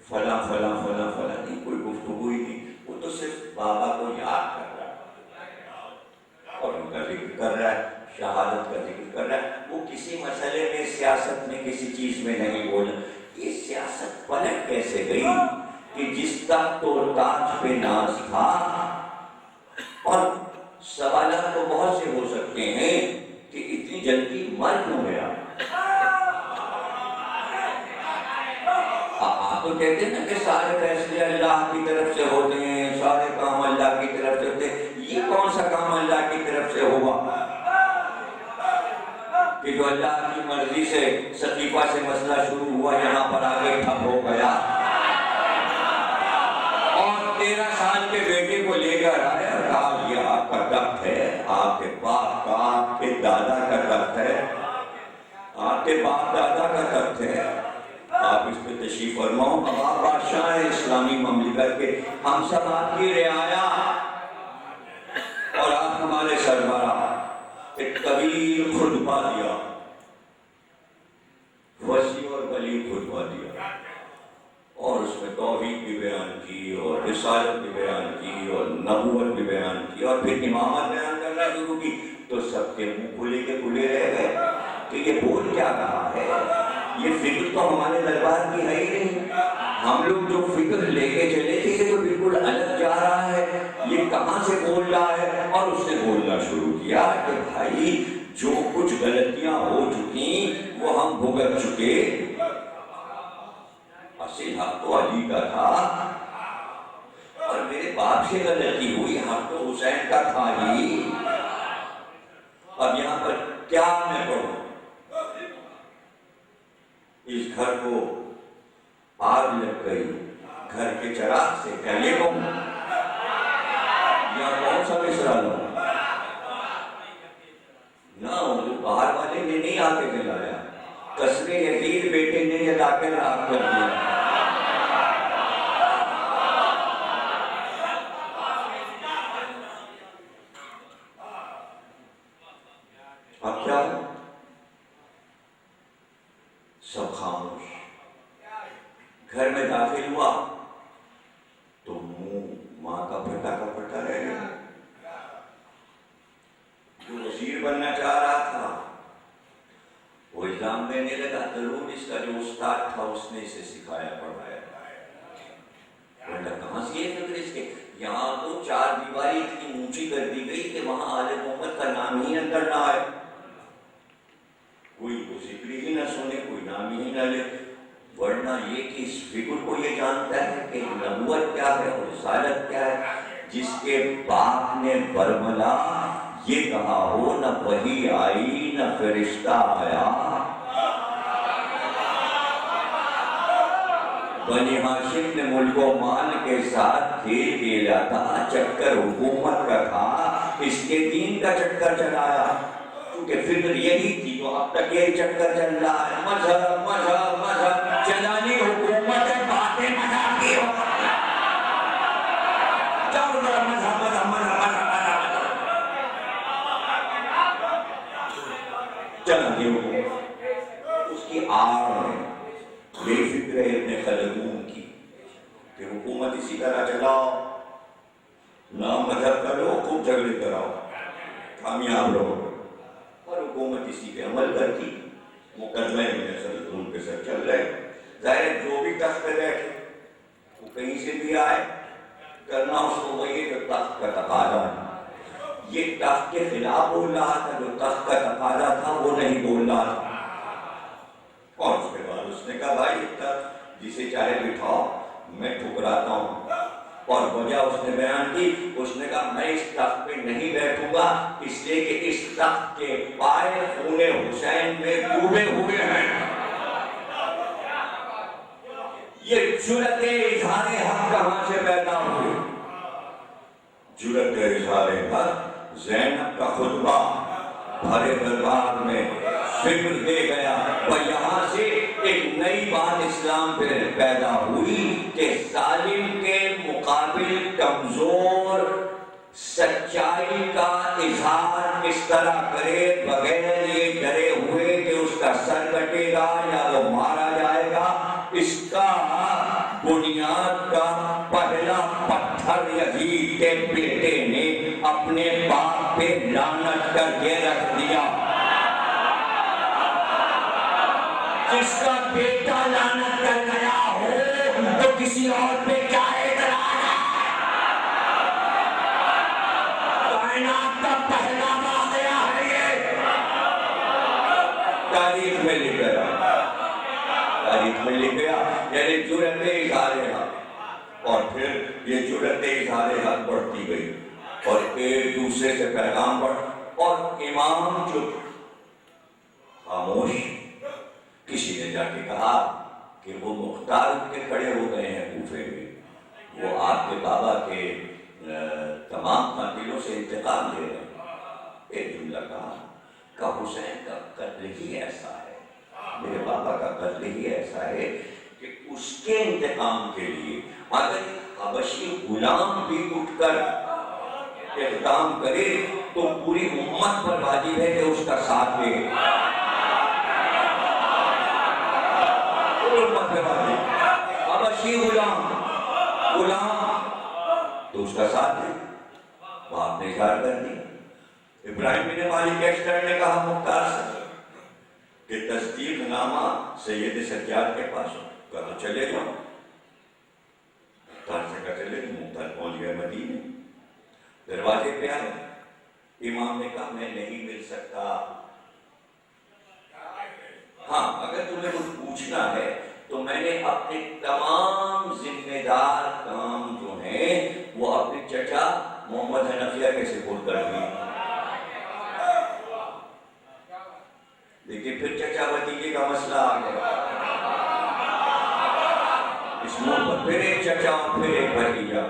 C: فلاں فلاں فلاں فلاں. نہیں، کوئی گفتگو ہی نہیں. وہ تو صرف بابا کو یاد کر رہا ہے اور ان کا ذکر کر رہا ہے، شہادت کا ذکر کر رہا ہے. وہ کسی مسئلے میں سیاست میں کسی چیز میں نہیں بولا. یہ سیاست پلٹ کیسے گئی کہ جس کا تو تاج پہ ناز تھا. اور سوالات تو بہت سے ہو سکتے ہیں کہ اتنی جلدی مر کیوں گیا. آپ تو کہتے ہیں نا کہ سارے فیصلے اللہ کی طرف سے ہوتے ہیں، سارے کام اللہ کی طرف سے ہوتے ہیں. یہ کون سا کام اللہ کی طرف سے ہوا کہ جو اللہ کی مرضی سے سقیفہ سے مسئلہ شروع ہوا یہاں پر آگے ٹھپ ہو گیا اور 13 سال کے بیٹے کو لے کر آیا اور کہا یہ آپ کا تخت ہے، آپ کے باپ کا آپ کے دادا کا تخت ہے، آپ کے باپ دادا کا تخت ہے، آپ اس پہ تشریف فرماؤ. اب آپ بادشاہ ہیں اسلامی مملکت کے، ہم سب آپ کی رعایا اور آپ ہمارے سربراہ. ایک طویل خطبہ دیا، وسیع اور بلیغ خطبہ دیا اور اس میں توحید بھی بیان کی اور رسالت بھی بیان کی اور نبوت بھی بیان کی اور پھر امامت بیان کرنا شروع کی. تو سب کے منہ کھلے کے کھلے رہ گئے کہ یہ بول کیا رہا ہے. یہ فکر تو ہمارے دربار کی ہے ہی نہیں. ہم لوگ جو فکر لے کے چلے تھے یہ تو بالکل الگ جا رہا ہے. یہ کہاں سے بول رہا ہے؟ اور اس نے بولنا شروع کیا کہ بھائی جو کچھ غلطیاں ہو چکی وہ ہم بھگت چکے. اصل حق تو علی کا تھا اور میرے باپ سے غلطی ہوئی، حق تو حسین کا تھا ہی. اب یہاں پر کیا میں پڑھوں؟ اس گھر کو آگ لگ گئی، گھر کے چراغ سے کیا یہ کہوں یا کون سا مصرع لوں؟ نہ وہ باہر والے نے نہیں آ کے جلایا، قصر یزید بیٹے نے جلا کے راکھ کر دیا. اب کیا ہو؟ سب خاموش. گھر میں داخل ہوا تو منہ ماں کا پھٹا رہ گیا. جو وزیر بننا چاہ رہا تھا الزام دینے لگا ضرور اس کا جو استاد تھا اس نے اسے سکھایا پڑھایا. کہاں سے یہ فکر اس کے؟ یہاں تو چار دیواری اتنی اونچی کر دی گئی کہ وہاں آل محمد کا نام ہی اندر نہ آئے, کوئی ذکر ہی نہ سنے, کوئی نام ہی نہ لے. ورنہ یہ کہ اس فکر کو یہ جانتا ہے کہ نبوت کیا ہے اور رسالت کیا ہے. جس کے باپ نے برملا یہ کہا ہو نہ وحی آئی نہ فرشتہ آیا, بنی ہاشم نے ملک و مال کے ساتھ کھیل کھیلا تھا, چکر حکومت کا تھا, اس کے دین کا چکر چلایا. کیونکہ فکر یہی تھی تو اب تک یہی چکر چل رہا ہے, مذہب مذہب مذہب چلانی حکومت ہے, باتیں مذہب کی ہو. چلو مذہب مذہب مذہب مذہب چلانی حکومت, اس کی آڑ میں یہ فکر ہے ابن خلدون کی کہ حکومت اسی طرح چلاؤ, نام مذہب کرو, خوب جھگڑے کراؤ, کامیاب رہو. اور حکومت اسی پہ عمل کرتی, مقدمے ابن خلدون کے ساتھ چل رہے. ظاہر جو بھی تخت پہ بیٹھے وہ کہیں سے بھی آئے, کرنا اس کو وہی جو تخت کا تقاضا ہے. یہ تخت کے خلاف بول رہا تھا, جو تخت کا تقاضا تھا وہ نہیں بول رہا تھا. اور اس کے بعد اس نے کہا بھائی تخت جسے چاہے بٹھاؤ, میں ٹھکراتا ہوں. اور وجہ اس نے بیان کی, اس نے کہا میں اس تخت پہ نہیں بیٹھوں گا اس لیے کہ اس تخت کے پائے خون حسین میں ڈوبے ہوئے ہیں. یہ جرأت اظہار حق کہاں سے پیدا ہوئی؟ جرأت اظہار حق زینب کا خطبہ بھرے دربار میں فکر دے گیا, اور یہاں سے ایک نئی بات اسلام پہ پیدا ہوئی کہ ظالم کے مقابل کمزور سچائی کا اظہار اس طرح کرے بغیر یہ ڈرے ہوئے کہ اس کا سر کٹے گا یا وہ مارا جائے گا. اس کا بنیاد کا پہلا پتھر یزید کے بیٹے نے اپنے باپ پہ لعنت کر کے رکھ دیا. جس کا بیٹا لعنت کر گیا ہو تو کسی اور پہ کیا اعتراض ہے؟ کائنات کا پہلا واقعہ ہے یہ, تاریخ میں لکھ گیا, تاریخ میں لکھ گیا. یعنی جرأت اظہار حق, اور پھر یہ جرأت اظہار حق بڑھتی گئی اور ایک دوسرے سے پیغام بڑھ, اور امام چپ خاموش. کسی نے جا کے کہا کہ وہ مختار اٹھ کے کھڑے ہو گئے ہیں کوفے میں, وہ آپ کے بابا کے تمام قاتلوں سے انتقام لے رہے ہیں. ایک جملہ کہا کہ حسین کا قتل ہی ایسا ہے, میرے بابا کا قتل ہی ایسا ہے کہ اس کے انتقام کے لیے اگر حبشی غلام بھی اٹھ کر اقدام کرے تو پوری امت پر واجب ہے کہ اس کا ساتھ دے. حبشی غلام تو اس کا ساتھ دے. باپ نے اظہار کر دیا. ابراہیم بن مالک ایکسٹر نے کہا مختار سے کہ تصدیق نامہ سید سجاد کے پاس ہو, کہا تو چلے جاؤ. مختار سے کہا چلے, مختار پہنچ گئے مدینے, دروازے پہ آئے. امام نے کہا میں نہیں مل سکتا, ہاں اگر تمہیں کچھ پوچھنا ہے تو میں نے اپنے تمام ذمہ دار کام جو ہیں وہ اپنے چچا محمد حنفیہ کے سپرد کر دی. لیکن پھر چچا بھتیجے کا مسئلہ آ گیا, اس منہ پر پھر ایک چچا اور پھر ایک بھتیجا.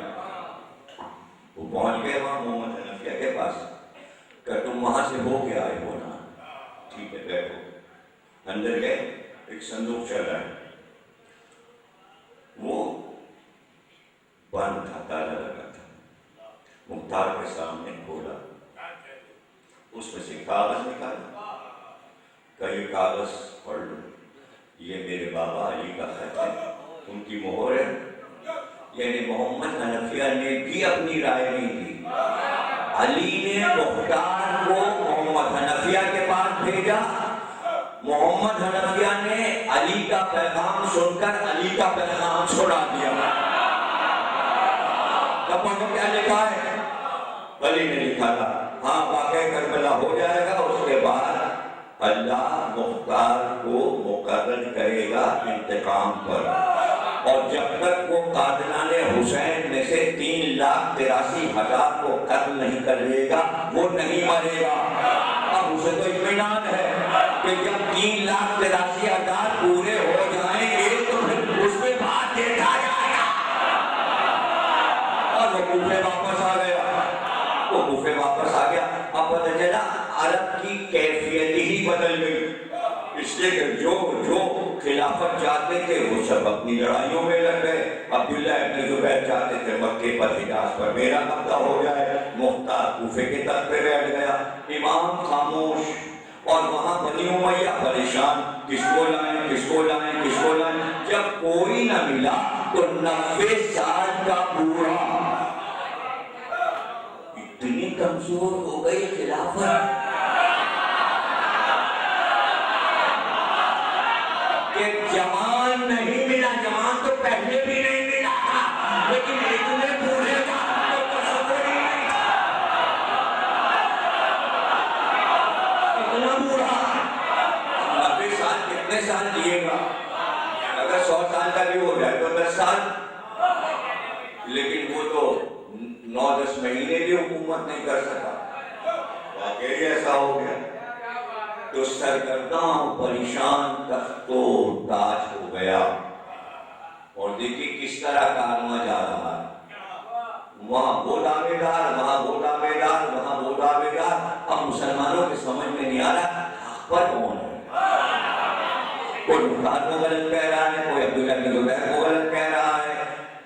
C: وہ پہنچ گئے وہاں محمد حنفیہ کے پاس, کہ تم وہاں سے ہو کے آئے ہو نا, ٹھیک ہے بیٹھو. اندر گئے, ایک صندوق چل رہا ہے, وہ بند تھا, تالا لگا تھا. مختار کے سامنے کھولا, اس میں سے کاغذ نکالا, کہ یہ کاغذ پڑھ لو, یہ میرے بابا علی کا خط ہے, ان کی مہر ہے. یعنی محمد حنفیہ نے بھی اپنی رائے نہیں دی. علی نے مختار کو محمد حنفیہ کے پاس بھیجا, محمد حنفیہ نے علی کا پیغام سن کر علی کا پیغام چھوڑا دیا. تب انہوں نے کیا لکھا ہے؟ علی نے لکھا تھا ہاں واقعہ کربلا ہو جائے گا، اس کے بعد اللہ مختار کو مقرر کرے گا انتقام پر، اور جب تک وہ قاتلان حسین میں سے 3,83,000 کو قتل نہیں کر لے گا وہ نہیں مرے گا. اب اسے تو اطمینان ہے کہ جب 3,83,000 پورے ہو جائیں گے تو پھر اس کے بعد دیکھا جائے گا. اور وہ کوفے واپس آ گیا، وہ کوفے واپس آ گیا. اب پتہ چلا عرب کی کیفیت ہی بدل گئی، اس لیے کہ جو خلافت چاہتے تھے وہ سب اپنی لڑائیوں میں لگ گئے. عبداللہ ابن زبیر چاہتے تھے مکے پر حجاز پر میرا قبضہ ہو جائے، مختار کوفے کے تخت پہ بیٹھ گیا. امام خاموش، اور وہاں بنی امیہ پریشان، کس کو لائیں کس کو لائیں کس کو لائیں. جب کوئی نہ ملا تو 90 سال کا بوڑھا، اتنی کمزور ہو گئی خلافت کہ جوان نہیں ملا. جوان تو پہلے بھی نہیں ملا تھا، لیکن اتنے بوڑھے کا تو تصور ہی نہیں. اتنا بوڑھا 90 سال کتنے سال جیے گا؟ اگر 100 سال کا بھی ہو جائے تو 10 سال، لیکن وہ تو 9-10 مہینے بھی حکومت نہیں کر سکا. واقعی ایسا ہو گیا تو سرگرداں پریشان تخت و تاج ہو گیا. اور دیکھیے کس طرح کارواں جا رہا ہے، وہاں وہ دعوے دار، وہاں وہ دعوے دار، وہاں وہ دعوے دار. اب مسلمانوں کے سمجھ میں نہیں آ رہا حق پر کون ہے. کوئی مختار کو غلط کہہ رہا ہے، کوئی عبداللہ بن زبیر کو غلط کہہ رہا ہے،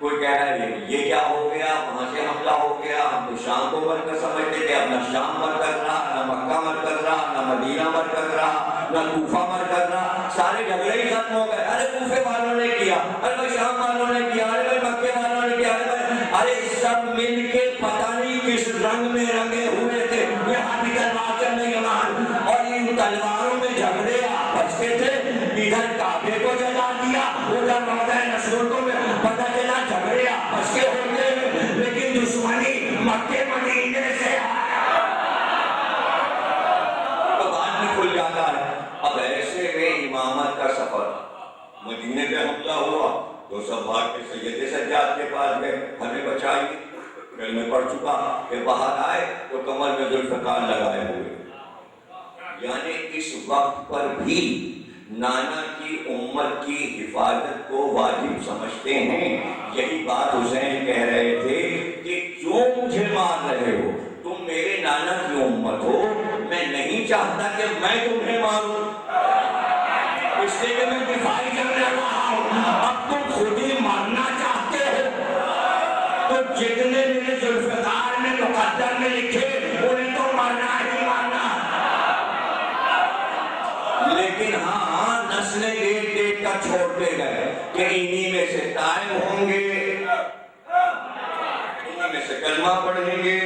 C: کوئی کہہ رہا ہے یہ کیا ہو گیا، وہاں سے حملہ ہو گیا، ہم تو شام کو مرکز سمجھتے تھے، اب نہ شام مرکز رہا، نہ مکہ مرکز رہا، نہ مدینہ مرکز رہا، نہ کوفہ مرکز رہا. سارے جھگڑے ہی ختم ہو گئے. ارے کوفے والوں نے کیا، ارے بھائی شام والوں نے کیا، ارے بھائی مکے والوں نے کیا، ارے سب مل کے پتہ نہیں کس رنگ میں رنگے ہوئے تھے. یہاں بھی تلوار چل رہی ہے، اور ان تلواروں میں جھگڑے آپس کے تھے. ادھر کعبے کو جلا دیا، ادھر روضہ رسول کو پتہ چلا جھگڑے آپس کے ہوتے ہیں، لیکن دشمنی مکے مدینے سے تو بعد میں کھل جاتا ہے. اب ایسے میں امامت کا سفر، مدینے پہ حملہ ہوا تو سب بھاگ کے سید سجاد کے پاس گئے، ہمیں بچائیے. پھر میں پڑھ چکا کہ باہر آئے تو کمر میں ذوالفقار لگائے ہوئے. یعنی اس وقت پر بھی نانا کی امت کی حفاظت کو واجب سمجھتے ہیں. یہی بات حسین کہہ رہے تھے کہ کیوں مجھے مار رہے ہو، تم میرے نانا کی امت ہو، میں نہیں چاہتا کہ میں تمہیں ماروں، اس لیے کہ میں دفاعی کرنے رہا ہوں. اب تم خود ہی مارنا چاہتے ہو تو جتنے میرے ذوالفقار نے مقدر میں لکھے انہیں تو مارنا ہی مارنا. لیکن ہاں نسلیں دیکھ دیکھ کر چھوڑتے گئے کہ انہی میں سے تائب ہوں گے، انہی میں سے کلمہ پڑھیں گے،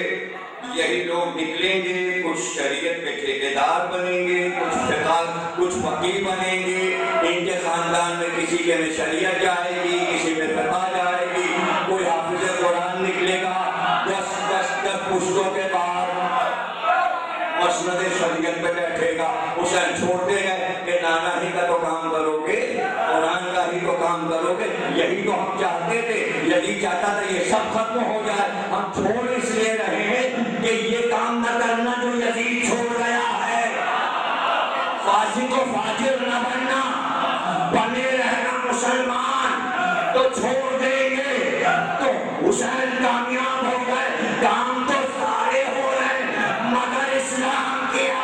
C: یہی لوگ نکلیں گے، کچھ شریعت کے ٹھیکیدار بنیں گے، کچھ فقیہ بنیں گے. ان کے خاندان میں کسی کے میں شریعت جائے گی، کسی میں فقہ جائے گی، کوئی حافظ قرآن نکلے گا. 10 پشتوں کے بعد مسند شریعت پہ بیٹھے گا. حسین چھوڑتے گئے کہ نانا ہی کا تو کام کرو گے، قرآن کا ہی تو کام کرو گے. یہی تو ہم چاہتے تھے، یہی چاہتا تھا یہ سب ختم ہو جائے. ہم چھوڑ اس لیے رہے ہیں کہ یہ کام نہ کرنا جو یزید چھوڑ گیا ہے. فاسق و فاجر نہ بننا، بنے رہنا مسلمان. تو چھوڑ دیں گے تو حسین کامیاب ہو گئے. کام تو سارے ہو رہے مگر اسلام کیا.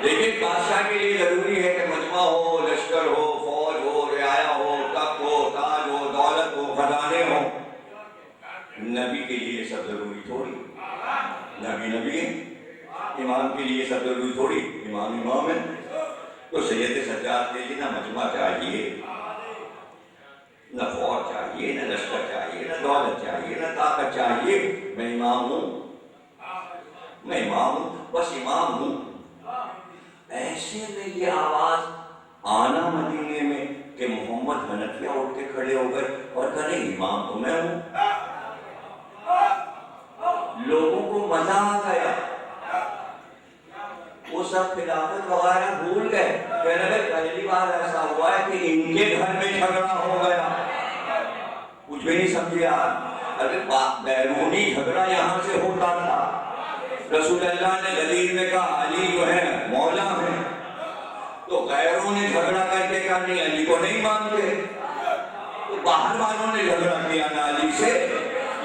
C: لیکن بادشاہ کے لیے ضروری ہے کہ مجمع ہو، لشکر ہو، فوج ہو، رعایا ہو، تخت ہو، تاج ہو، دولت ہو، خزانے ہو. نبی کے لیے سب ضروری تھوڑی. نبی ہے، امام کے لیے سب ضروری تھوڑی. امام امام ہے. تو سید سجاد نے جی نہ مجمع چاہیے، نہ فوج چاہیے، نہ لشکر چاہیے، نہ دولت چاہیے، نہ طاقت چاہیے. میں امام ہوں، میں امام ہوں، بس امام ہوں. ایسے میں یہ آواز آنا مدینے میں کہ محمد حنفیہ اٹھ کے کھڑے ہو گئے اور کہا نہیں امام تو میں ہوں. لوگوں کو مزہ آ گیا، وہ سب خلافت وغیرہ بھول گئے. کہنے لگے پہلی بار ایسا ہوا ہے کہ ان کے گھر میں جھگڑا ہو گیا. کچھ بھی نہیں سمجھے آپ، ارے بیرونی جھگڑا یہاں سے ہوتا تھا. رسول اللہ نے غدیر میں کہا علی جو ہے مولا ہے، تو غیروں نے جھگڑا کر کے کہا نہیں علی کو نہیں مانتے، تو باہر والوں نے جھگڑا کیا نا علی سے.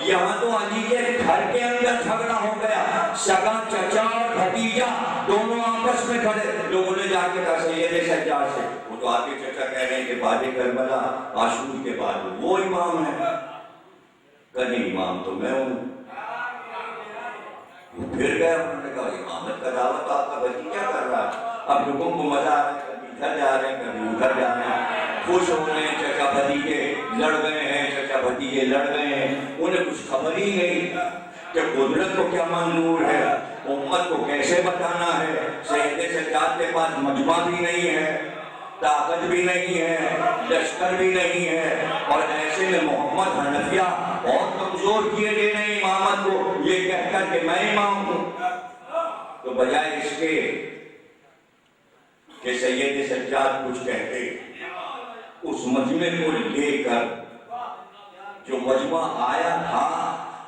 C: یہاں تو علی کے گھر کے اندر جھگڑا ہو گیا. سگا چچا اور بھتیجا دونوں آپس میں کھڑے. لوگوں نے جا کے کہا سید سجاد سے، وہ تو آگے چچا کہہ رہے ہیں کہ بعد کربلا عاشور کے بعد وہ امام ہے. کہ نہیں امام تو میں ہوں. وہ پھر گئے، انہوں نے کہا امامت کا دعوت آپ کا بھتیجا کر رہا ہے. اب لوگوں کو مزہ آ رہا ہے، کبھی ادھر جا رہے ہیں کبھی ادھر جا رہے ہیں، خوش ہو رہے ہیں. چچا بھتیجے لڑ گئے ہیں، چچا بھتیجے لڑ گئے ہیں. انہیں کچھ خبر ہی نہیں کہ قدرت کو کیا منظور ہے، امت کو کیسے بتانا ہے. سید سجاد کے پاس مجمع بھی نہیں ہے، طاقت بھی نہیں ہے، لشکر بھی نہیں ہے، اور ایسے میں محمد حنفیہ اور کمزور کیے دے رہے ہیں امامت کو یہ کہہ کر کہ میں امام ہوں. تو بجائے اس کے کہ سید سجاد کچھ کہتے، اس مجمع کو لے کر جو مجمع آیا تھا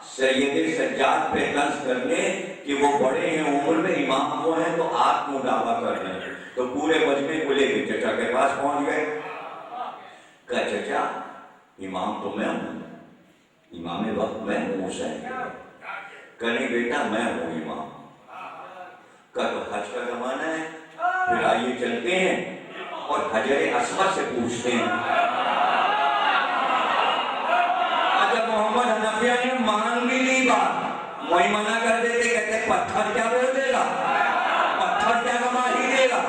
C: سید سجاد پہ طنز کرنے کہ وہ بڑے ہیں عمر میں، امام وہ ہیں، تو آپ کیوں دعویٰ کر رہے ہیں. تو پورے مجمع کو لے کے چچا کے پاس پہنچ گئے. کہا چچا امام تو میں ہوں، امام وقت میں ہوں حسین. کہا نہیں بیٹا میں ہوں امام. کہا تو حج کا زمانہ ہے، پھر آئیے چلتے ہیں اور حجر اسود سے پوچھتے ہیں. جب محمد حنفیہ نے مان بھی لی بات، وہی منع کر دیتے، کہتے پتھر کیا بول دے گا، پتھر کیا گواہی دے گا.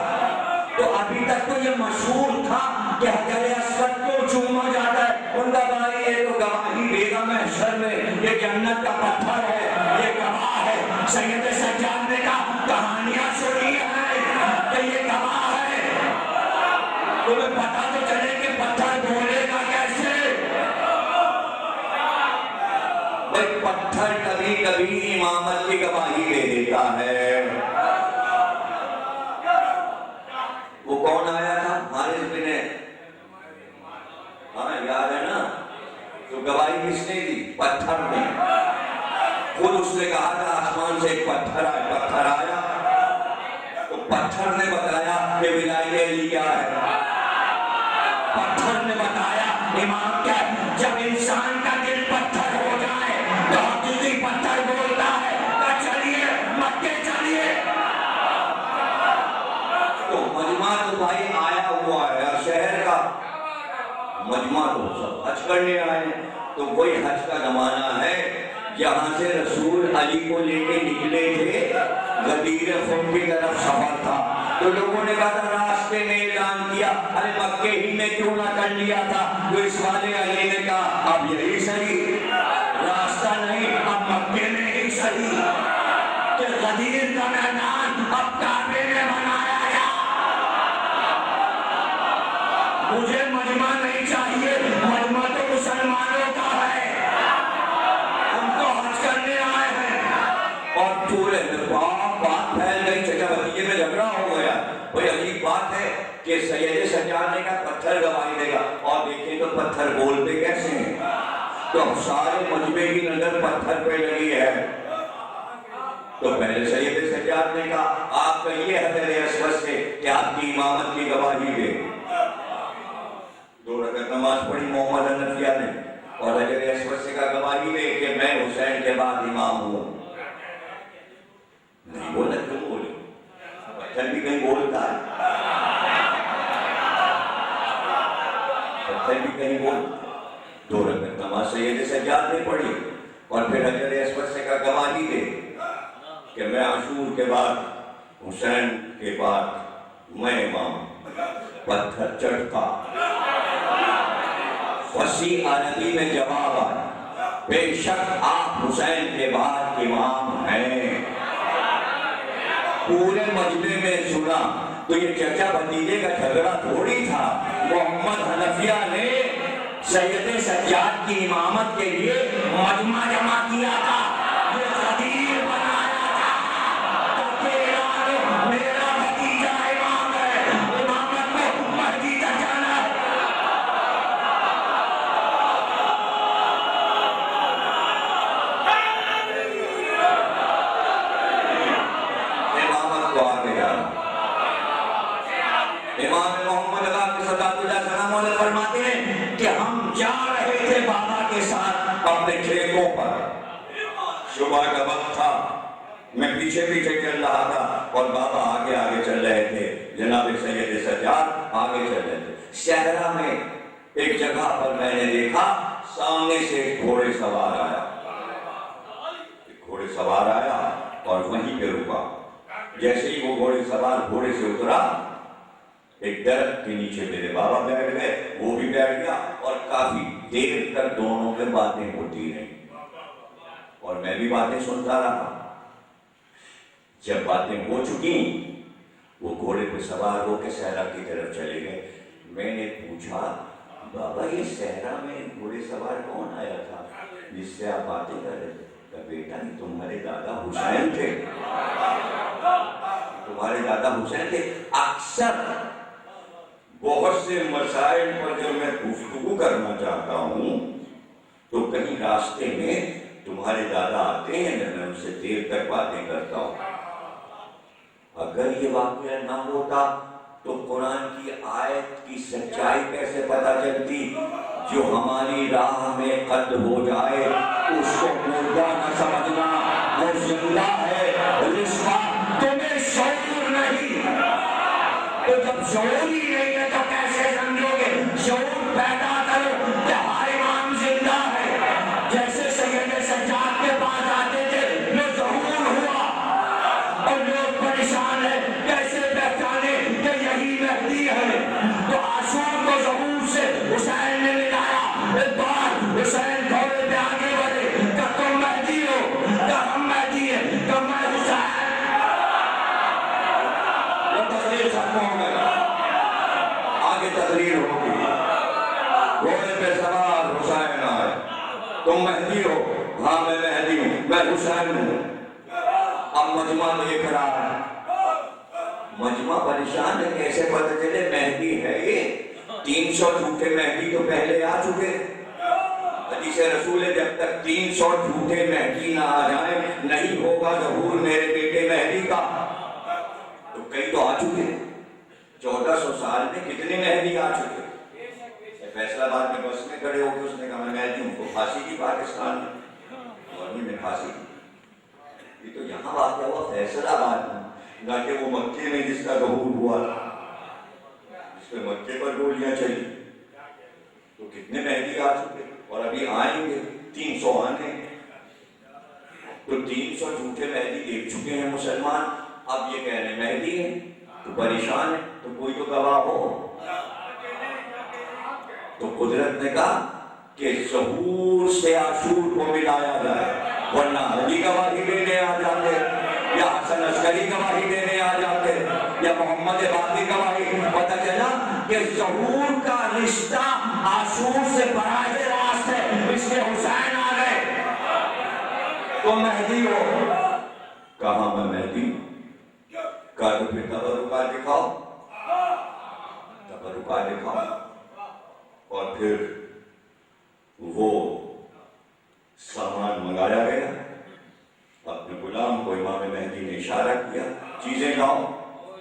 C: تو ابھی تک تو یہ مشہور تھا کہ حجر اسود کو چوما جاتا ہے. ان کا بھائی یہ تو گواہی دے گا محشر میں، یہ جنت کا پتھر ہے، یہ گواہ ہے. سید سجاد نے کہا کہانیاں سنی ہے کہ یہ گواہ ہے، تمہیں پتا تو چلے کہ پتھر بولے گا کیسے. پتھر کبھی کبھی امامت کی گواہی دے دیتا ہے. وہ کون آیا تھا؟ حارث بن، ہاں یاد ہے نا. تو گواہی کس نے دی؟ پتھر نے. خود اس نے کہا تھا آسمان سے ایک پتھر آیا، پتھر آیا تو پتھر نے بتایا کہ ولایت علی کیا ہے. پتھر نے بتایا امام کیا ہے. جب انسان کا دل پتھر ہو جائے تو حقیقی پتھر بولتا ہے کہ چلیے مکے چلیے. تو مجمع تو بھائی آیا ہوا ہے شہر کا مجمع، تو سب حج کرنے آئے ہیں. تو کوئی حج کا زمانہ ہے، یہاں سے رسول علی کو لے کے نکلے تھے، غدیر خم کی طرف سفر تھا. تو لوگوں نے کہا تھا راستے میں اعلان کیا، ارے مکے ہی میں کیوں نہ کر لیا تھا. تو اس والے علی نے کہا اب یہی صحیح راستہ نہیں، اب مکے میں ہی صحیح. کہ غدیر کا میدان اب کعبے میں بنایا گیا. مجھے مجمع نہیں چاہیے، مجمع تو مسلمانوں کا ہے، ہم تو حج کرنے آئے ہیں. اور پورے بات پھیل گئی، چچا بھتیجے میں جھگڑا ہو گیا. کوئی عجیب بات ہے کہ سید سجاد نے کہا پتھر گواہی دے گا، اور دیکھیں تو پتھر بولتے کیسے ہیں. تو سارے مجمع کی نظر پتھر پہ لگی ہے. تو پہلے سید سجاد نے کہا آپ کہیے حجر اسود سے کہ آپ کی امامت کی گواہی دے. 2 رکعت نماز پڑھی محمد حنفیہ نے اور حجر اسود سے کہا گواہی دے کہ میں حسین کے بعد امام ہوں. نہیں بولا. کیوں بولے؟ پتھر بھی کہیں بولتا ہے، پتھر بھی کہیں بولتا ہے. 2 رکعت نماز سید سجاد نے پڑھی اور پھر حجر اسود سے کہا گواہی دے کہ میں عاشور کے بعد حسین کے بعد میں امام پتھر چڑھتا، فصیح عربی میں جواب آیا، بے شک آپ حسین کے بعد امام ہیں۔ پورے مجمع میں سنا تو یہ چچا بھتیجے کا جھگڑا تھوڑی تھا، محمد حنفیہ نے سید سجاد کی امامت کے لیے مجمع جمع کیا تھا، یہ خطیر بنایا تھا کہ میرا بھتیجا امام ہے، امامت کو مہدی تک جانا ہے۔ امامت کو آگے جانا۔ امام محمد علیہ السلام فرماتے ہیں کہ ہم جا رہے تھے بابا کے ساتھ اپنے ٹھیکوں پر، صبح کا وقت تھا، میں پیچھے پیچھے چل رہا تھا اور بابا آگے آگے چل رہے تھے، جناب سید سجاد آگے چل رہے تھے۔ صحرا میں ایک جگہ پر میں نے دیکھا سامنے سے ایک گھوڑے سوار آیا، گھوڑے سوار آیا اور وہیں پہ رکا۔ جیسے ہی وہ گھوڑے سوار گھوڑے سے اترا، ایک درخت کے نیچے میرے بابا بیٹھ گئے، وہ بھی بیٹھ گیا اور کافی دیر تک دونوں میں باتیں ہوتی رہیں اور میں بھی باتیں سنتا رہا۔ جب باتیں ہو چکی وہ گھوڑے پہ سوار ہو کے صحرا کی طرف چلے گئے۔ میں نے پوچھا، بابا یہ صحرا میں گھوڑے سوار کون آیا تھا جس سے آپ باتیں کر رہے تھے؟ کہ بیٹا یہ تمہارے دادا حسین تھے، تمہارے دادا حسین تھے۔ اکثر بہت سے مسائل پر جب میں گفتگو کرنا چاہتا ہوں تو کہیں راستے میں تمہارے دادا آتے ہیں، میں ان سے دیر تک باتیں کرتا ہوں۔ اگر یہ واقعہ نہ ہوتا تو قرآن کی آیت کی سچائی کیسے پتہ چلتی؟ جو ہماری راہ میں قد ہو جائے اس کو مردہ نہ سمجھنا، وہ زندہ ہے۔ رشوہ تمہیں شعور نہیں، تو جب شعور ہی نہیں ہے تو کیسے سمجھو گے؟ شعور پیدا کرو کہ ہمارا امام زندہ ہے۔ جیسے سید سجاد کے پاس آتے تھے میں ظہور ہوا اور لوگ پریشان ہیں، کیسے پہچانے کہ یہی مہدی ہے؟ تو عاشور کو ظہور سے حسین نے ملایا۔ ایک بار حسین گھوڑے پہ آگے بڑھے کہ تم مہدی ہو، کہ ہم مہدی ہیں، کہ میں حسین۔ وہ تقریر ختم ہو گئی، آگے تقریر ہوگی۔ گھوڑے پہ سوار حسین آئے، تم مہدی ہو؟ ہاں میں مہدی ہوں، میں حسین ہوں۔ اب مجمع دیکھ رہا ہے، مجمع پریشان ہے، کیسے پتہ چلے مہدی ہے یہ؟ 300 جھوٹے مہدی تو پہلے آ چکے۔ حدیث رسول ہے جب تک 300 جھوٹے مہدی نہ آ جائیں نہیں ہوگا ظہور میرے بیٹے مہدی کا۔ تو کئی تو آ چکے، 1400 سال میں کتنے مہدی آ چکے۔ فیصلہ آباد میں بس میں کھڑے ہو کے اس نے کہا میں مہدی ہوں، کو پھانسی کی پاکستان میں، گورنمنٹ نے پھانسی کی۔ یہ تو یہاں واقعہ ہوا فیصلہ آباد میں، نہ کہ وہ مکے میں جس کا ظہور ہوا، جس میں مکے پر گولیاں چلی۔ تو کتنے مہدی آ چکے اور ابھی آئیں گے، 300 آنے۔ تو 300 جھوٹے مہدی دیکھ چکے ہیں مسلمان، اب یہ کہہ رہے ہیں مہدی ہیں تو پریشان ہے، تو کوئی تو گواہ ہو۔ تو قدرت نے کہا کہ ظہور سے عاشور کو ملایا جائے، ورنہ علی گواہی دینے آ جاتے، یا حسن عسکری گواہی دینے آ جاتے، یا محمد باقی گواہی۔ پتہ چلا کہ ظہور کا رشتہ عاشور سے براہ راست ہے، اس کے حسین آ گئے۔ تو مہدی ہو؟ کہاں میں مہدی ہوں؟ کہا تو پھر تبرکات دکھاؤ، تبرکات دکھاؤ۔ اور پھر وہ سامان منگایا گیا، اپنے غلام کو امام مہدی نے اشارہ کیا، چیزیں لاؤ،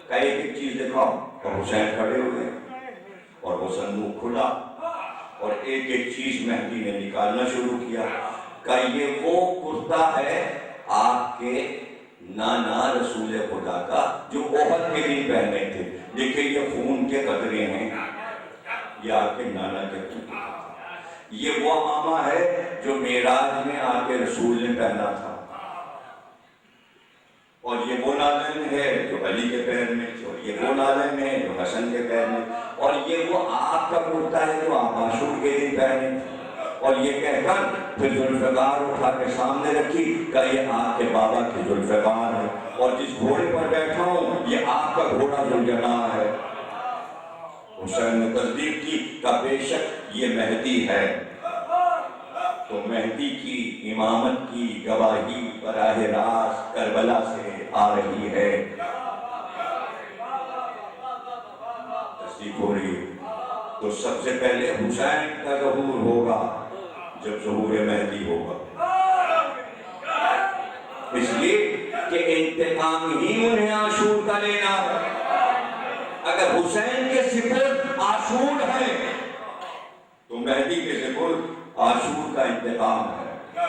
C: کہ ایک ایک چیز دکھاؤ۔ اور حسین کھڑے ہوئے اور وہ صندوق کھلا اور ایک ایک چیز مہدی نے نکالنا شروع کیا۔ کہ یہ وہ کرتا ہے آپ کے نانا رسول خدا کا جو احد کے دن پہنے تھے، دیکھیں یہ خون کے قطرے ہیں، یہ آپ کے نانا کے خون کے قطرے۔ یہ وہ امامہ ہے جو معراج میں آ کے رسول نے پہنا تھا۔ اور یہ وہ نالین ہے جو علی کے پیر میں، اور یہ وہ نالین ہے جو حسن کے پیر میں، اور یہ وہ آپ کا کرتا ہے جو آپ عاشور کے دن پہنے، اور یہ کہہ کر پھر ذوالفقار اٹھا کے سامنے رکھی کہ یہ آپ کے بابا کی ذوالفقار ہے، اور جس گھوڑے پر بیٹھا ہوں یہ آپ کا گھوڑا ذوالجناح ہے۔ حسین نے تصدیق کی کہ بے شک یہ مہدی ہے۔ تو مہدی کی امامت کی گواہی براہ راست کربلا سے آ رہی ہے، تصدیق ہو رہی ہے۔ تو سب سے پہلے حسین کا ظہور ہوگا جب ظہور مہدی ہوگا، اس لیے کہ انتقام ہی انہیں عاشور کا لینا ہے۔ اگر حسین کے سپرد عاشور ہے تو مہدی کے سپرد عاشور کا انتقام ہے،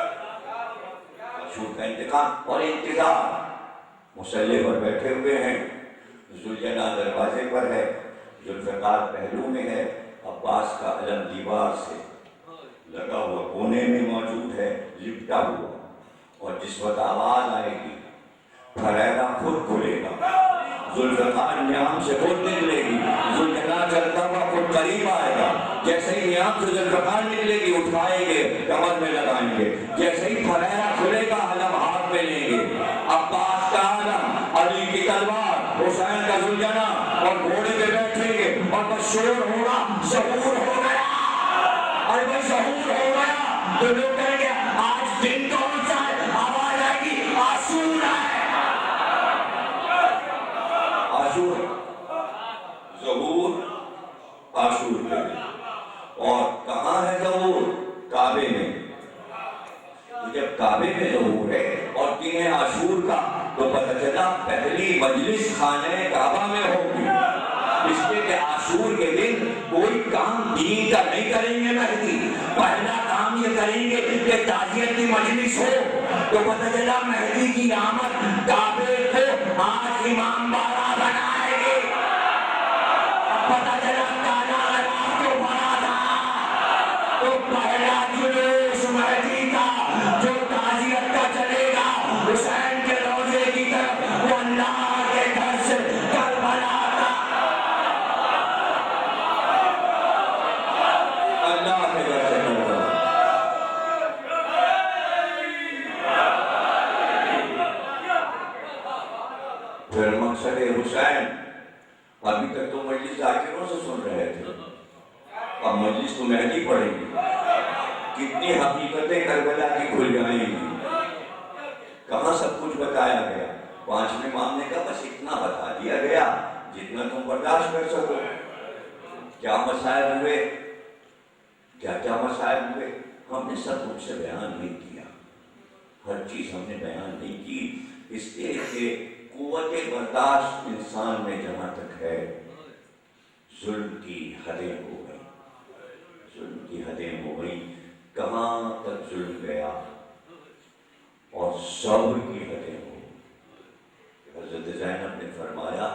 C: عاشور کا انتقام اور انتظار۔ مسلح پر بیٹھے ہوئے ہیں، ذوالجناح دروازے پر ہے، ذوالفقار پہلو میں ہے، عباس کا علم دیوار سے لگا ہوا کونے میں موجود ہے، لپٹا ہوا، اور جس وقت آواز آئے گی پھریرا خود کھلے گا، ذوالفقار نیام سے خود نکلے گی، ذوالجناح چلتا ہوا خود قریب آئے گا، جیسے ہی نیام سے ذوالفقار نکلے گی اٹھائیں گے، کمر میں لگائیں گے، جیسے ہی پھریرا کھلے گا علم ہاتھ میں لیں گے، عباس کا علم، علی کی تلوار، حسین کا ذوالجناح، اور گھوڑے پہ بیٹھیں گے، اور بس شور ہوگا، ظہور ہو گیا، اور وہ ظہور ہو گیا تو لوگ کہیں گے آج دن کون سا ہے، آواز آئے گی عاشور ہے، عاشور، ظہور عاشور کے دن۔ اور کہاں ہے ظہور؟ کعبے میں۔ جب کعبے میں ظہور ہے اور دن ہے عاشور کا تو پتہ چلا پہلی مجلس خانہ کعبہ میں ہوگی، اس لیے کہ عاشور کے دن کوئی کام دین کا نہیں کریں گے مہدی، پہلا کام یہ کریں گے کہ تعزیت کی مجلس ہو، تو پتہ چلا مہدی کی آمد کعبے کو آج امام باڑہ بنائے گے، پتہ چلا کالا رات کو بڑا تھا، تو پہلا جلوس مہدی کا جو تعزیت کا چلے گا حسین کے روضے کی طرف، وہ اللہ کے گھر سے کربلا کا، اللہ کے گھر سے کربلا۔ پھر مقصد حسین، ابھی تک تو مجلس ذاکروں سے سن رہے تھے، اب مجلس تو مہدی پڑھیں گی، کتنی حقیقتیں کربلا کی کھل جائیں گی، کہاں سب کچھ بتایا گیا۔ پانچویں امام نے کہا بس اتنا بتا دیا گیا جتنا تم برداشت کر سکو، کیا مسائل ہوئے، کیا کیا مسائل ہوئے، ہم نے سب کچھ سے بیان نہیں کیا، ہر چیز ہم نے بیان نہیں کی، اس لیے کہ قوت برداشت انسان میں جہاں تک ہے، ظلم کی حدیں ہو گئی، ظلم کی حدیں ہو گئی، کہاں تک ظلم گیا، اور صبر کی حدیں ہو گئی۔ حضرت زینب نے فرمایا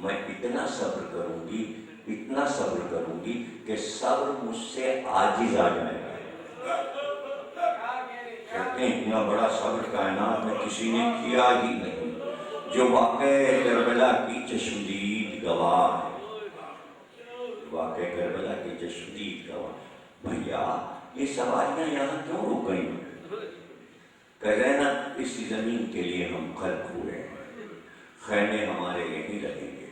C: میں اتنا صبر کروں گی، اتنا صبر کروں گی کہ صبر مجھ سے عاجز آ جائے گا۔ کہتے ہیں اتنا بڑا صبر کائنات میں کسی نے کیا ہی نہیں، جو واقعہ کربلا کی چشمدید گواہ ہے، واقعہ کربلا کی چشمدید گواہ۔ بھیا یہ سواریاں یہاں کیوں رک گئی؟ کہہ رہے نا اسی زمین کے لیے ہم خلق ہوئے ہیں، خیمے ہمارے یہیں رہیں گے،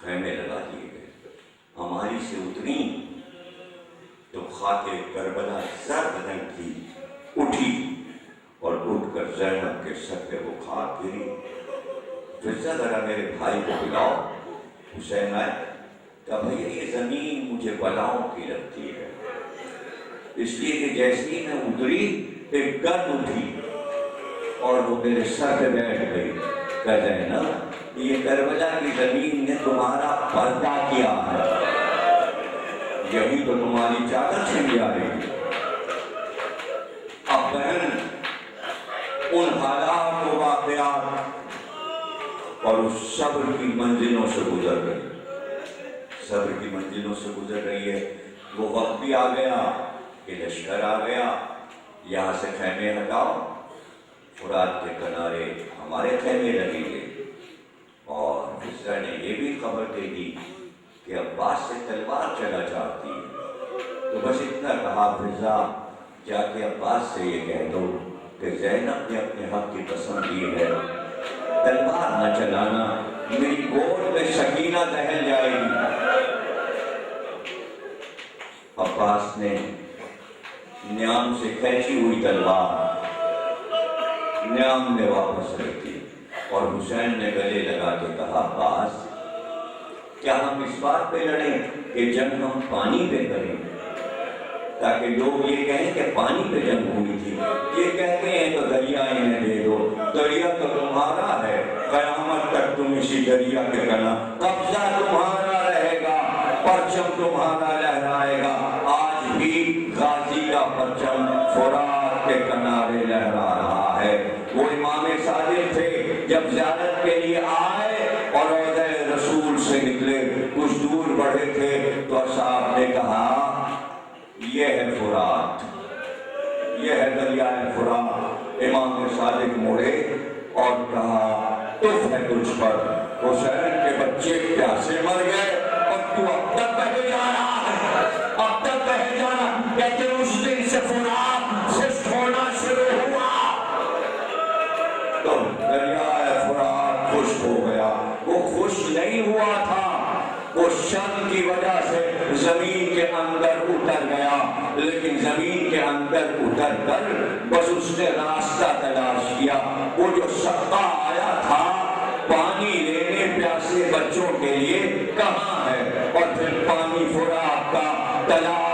C: خیمے لگا دیے گئے، ہماری سے اتری تو خاک کربلا زرد رنگ کی اٹھی، اور اٹھ کر زینب کے سر پہ وہ خاک گری۔ پھر ذرا میرے بھائی کو بلاؤ، حسین آئے کہ بھئی یہ زمین مجھے بلاؤں کی لگتی ہے، اس لیے کہ جیسی میں اتری ایک گرد اٹھی اور وہ میرے سر پہ بیٹھ گئی۔ کہہ رہے نا یہ کربلا کی زمین نے تمہارا پردہ کیا ہے، یہی تو تمہاری چادر چھن جا رہی ہے۔ اب بہن ان حالات و واقعات اور اس صبر کی منزلوں سے گزر رہی، صبر کی منزلوں سے گزر رہی ہے۔ وہ وقت بھی آ گیا کہ لشکر آ گیا، یہاں سے خیمے ہٹاؤ، فرات کے کنارے ہمارے خیمے لگیں گے۔ اور حفصہ نے یہ بھی خبر دے دی کہ عباس سے تلوار چلا چاہتی ہے۔ تو بس اتنا کہا، حفصہ جا کے عباس سے یہ کہہ دو کہ زینب نے اپنے حق کی قسم دی ہے، تلوار نہ چلانا، میری گود میں سکینہ دہل جائے گی۔ عباس نے نیام سے کھینچی ہوئی تلوار نیام نے واپس رکھ دی، اور حسین نے گلے لگا کے کہا، عباس کیا ہم اس بات پہ لڑیں کہ جنگ ہم پانی پہ کریں، تاکہ لوگ یہ کہیں کہ پانی پہ جنگ ہوئی تھی؟ یہ کہتے ہیں تو دریا انہیں دے دو، دریا تو تمہارا ہے، قیامت تک تم اسی دریا کے کنا، قبضہ تمہارا رہے گا، پرچم تمہارا لہرائے گا۔ آج بھی غازی کا پرچم فرات کے کنارے لہرا رہا ہے۔ وہ امام صادق تھے، جب زیارت کے لیے آئے اور روضہ رسول سے نکلے، کچھ دور بڑھے تھے تو صاحب نے کہا، یہ ہے فرات، یہ ہے دریائے فرات۔ امام صادق مڑے اور کہا، تف ہے تجھ پر، حسین کے بچے پیاسے مر گئے اور تو اب تک بہے جا رہا ہے، اب تک بہے جانا۔ کہتے اس دن سے فرات خشک ہونا شروع ہوا تو دریائے فرات خشک ہو گیا۔ وہ خشک نہیں ہوا تھا، وہ شرم کی وجہ سے زمین کے اندر اتر گیا، لیکن زمین کے اندر اتر کر بس اس نے راستہ تلاش کیا۔ وہ جو سقا آیا تھا پانی لینے پیاسے بچوں کے لیے، کہاں ہے؟ اور پھر پانی فرات کا تلاش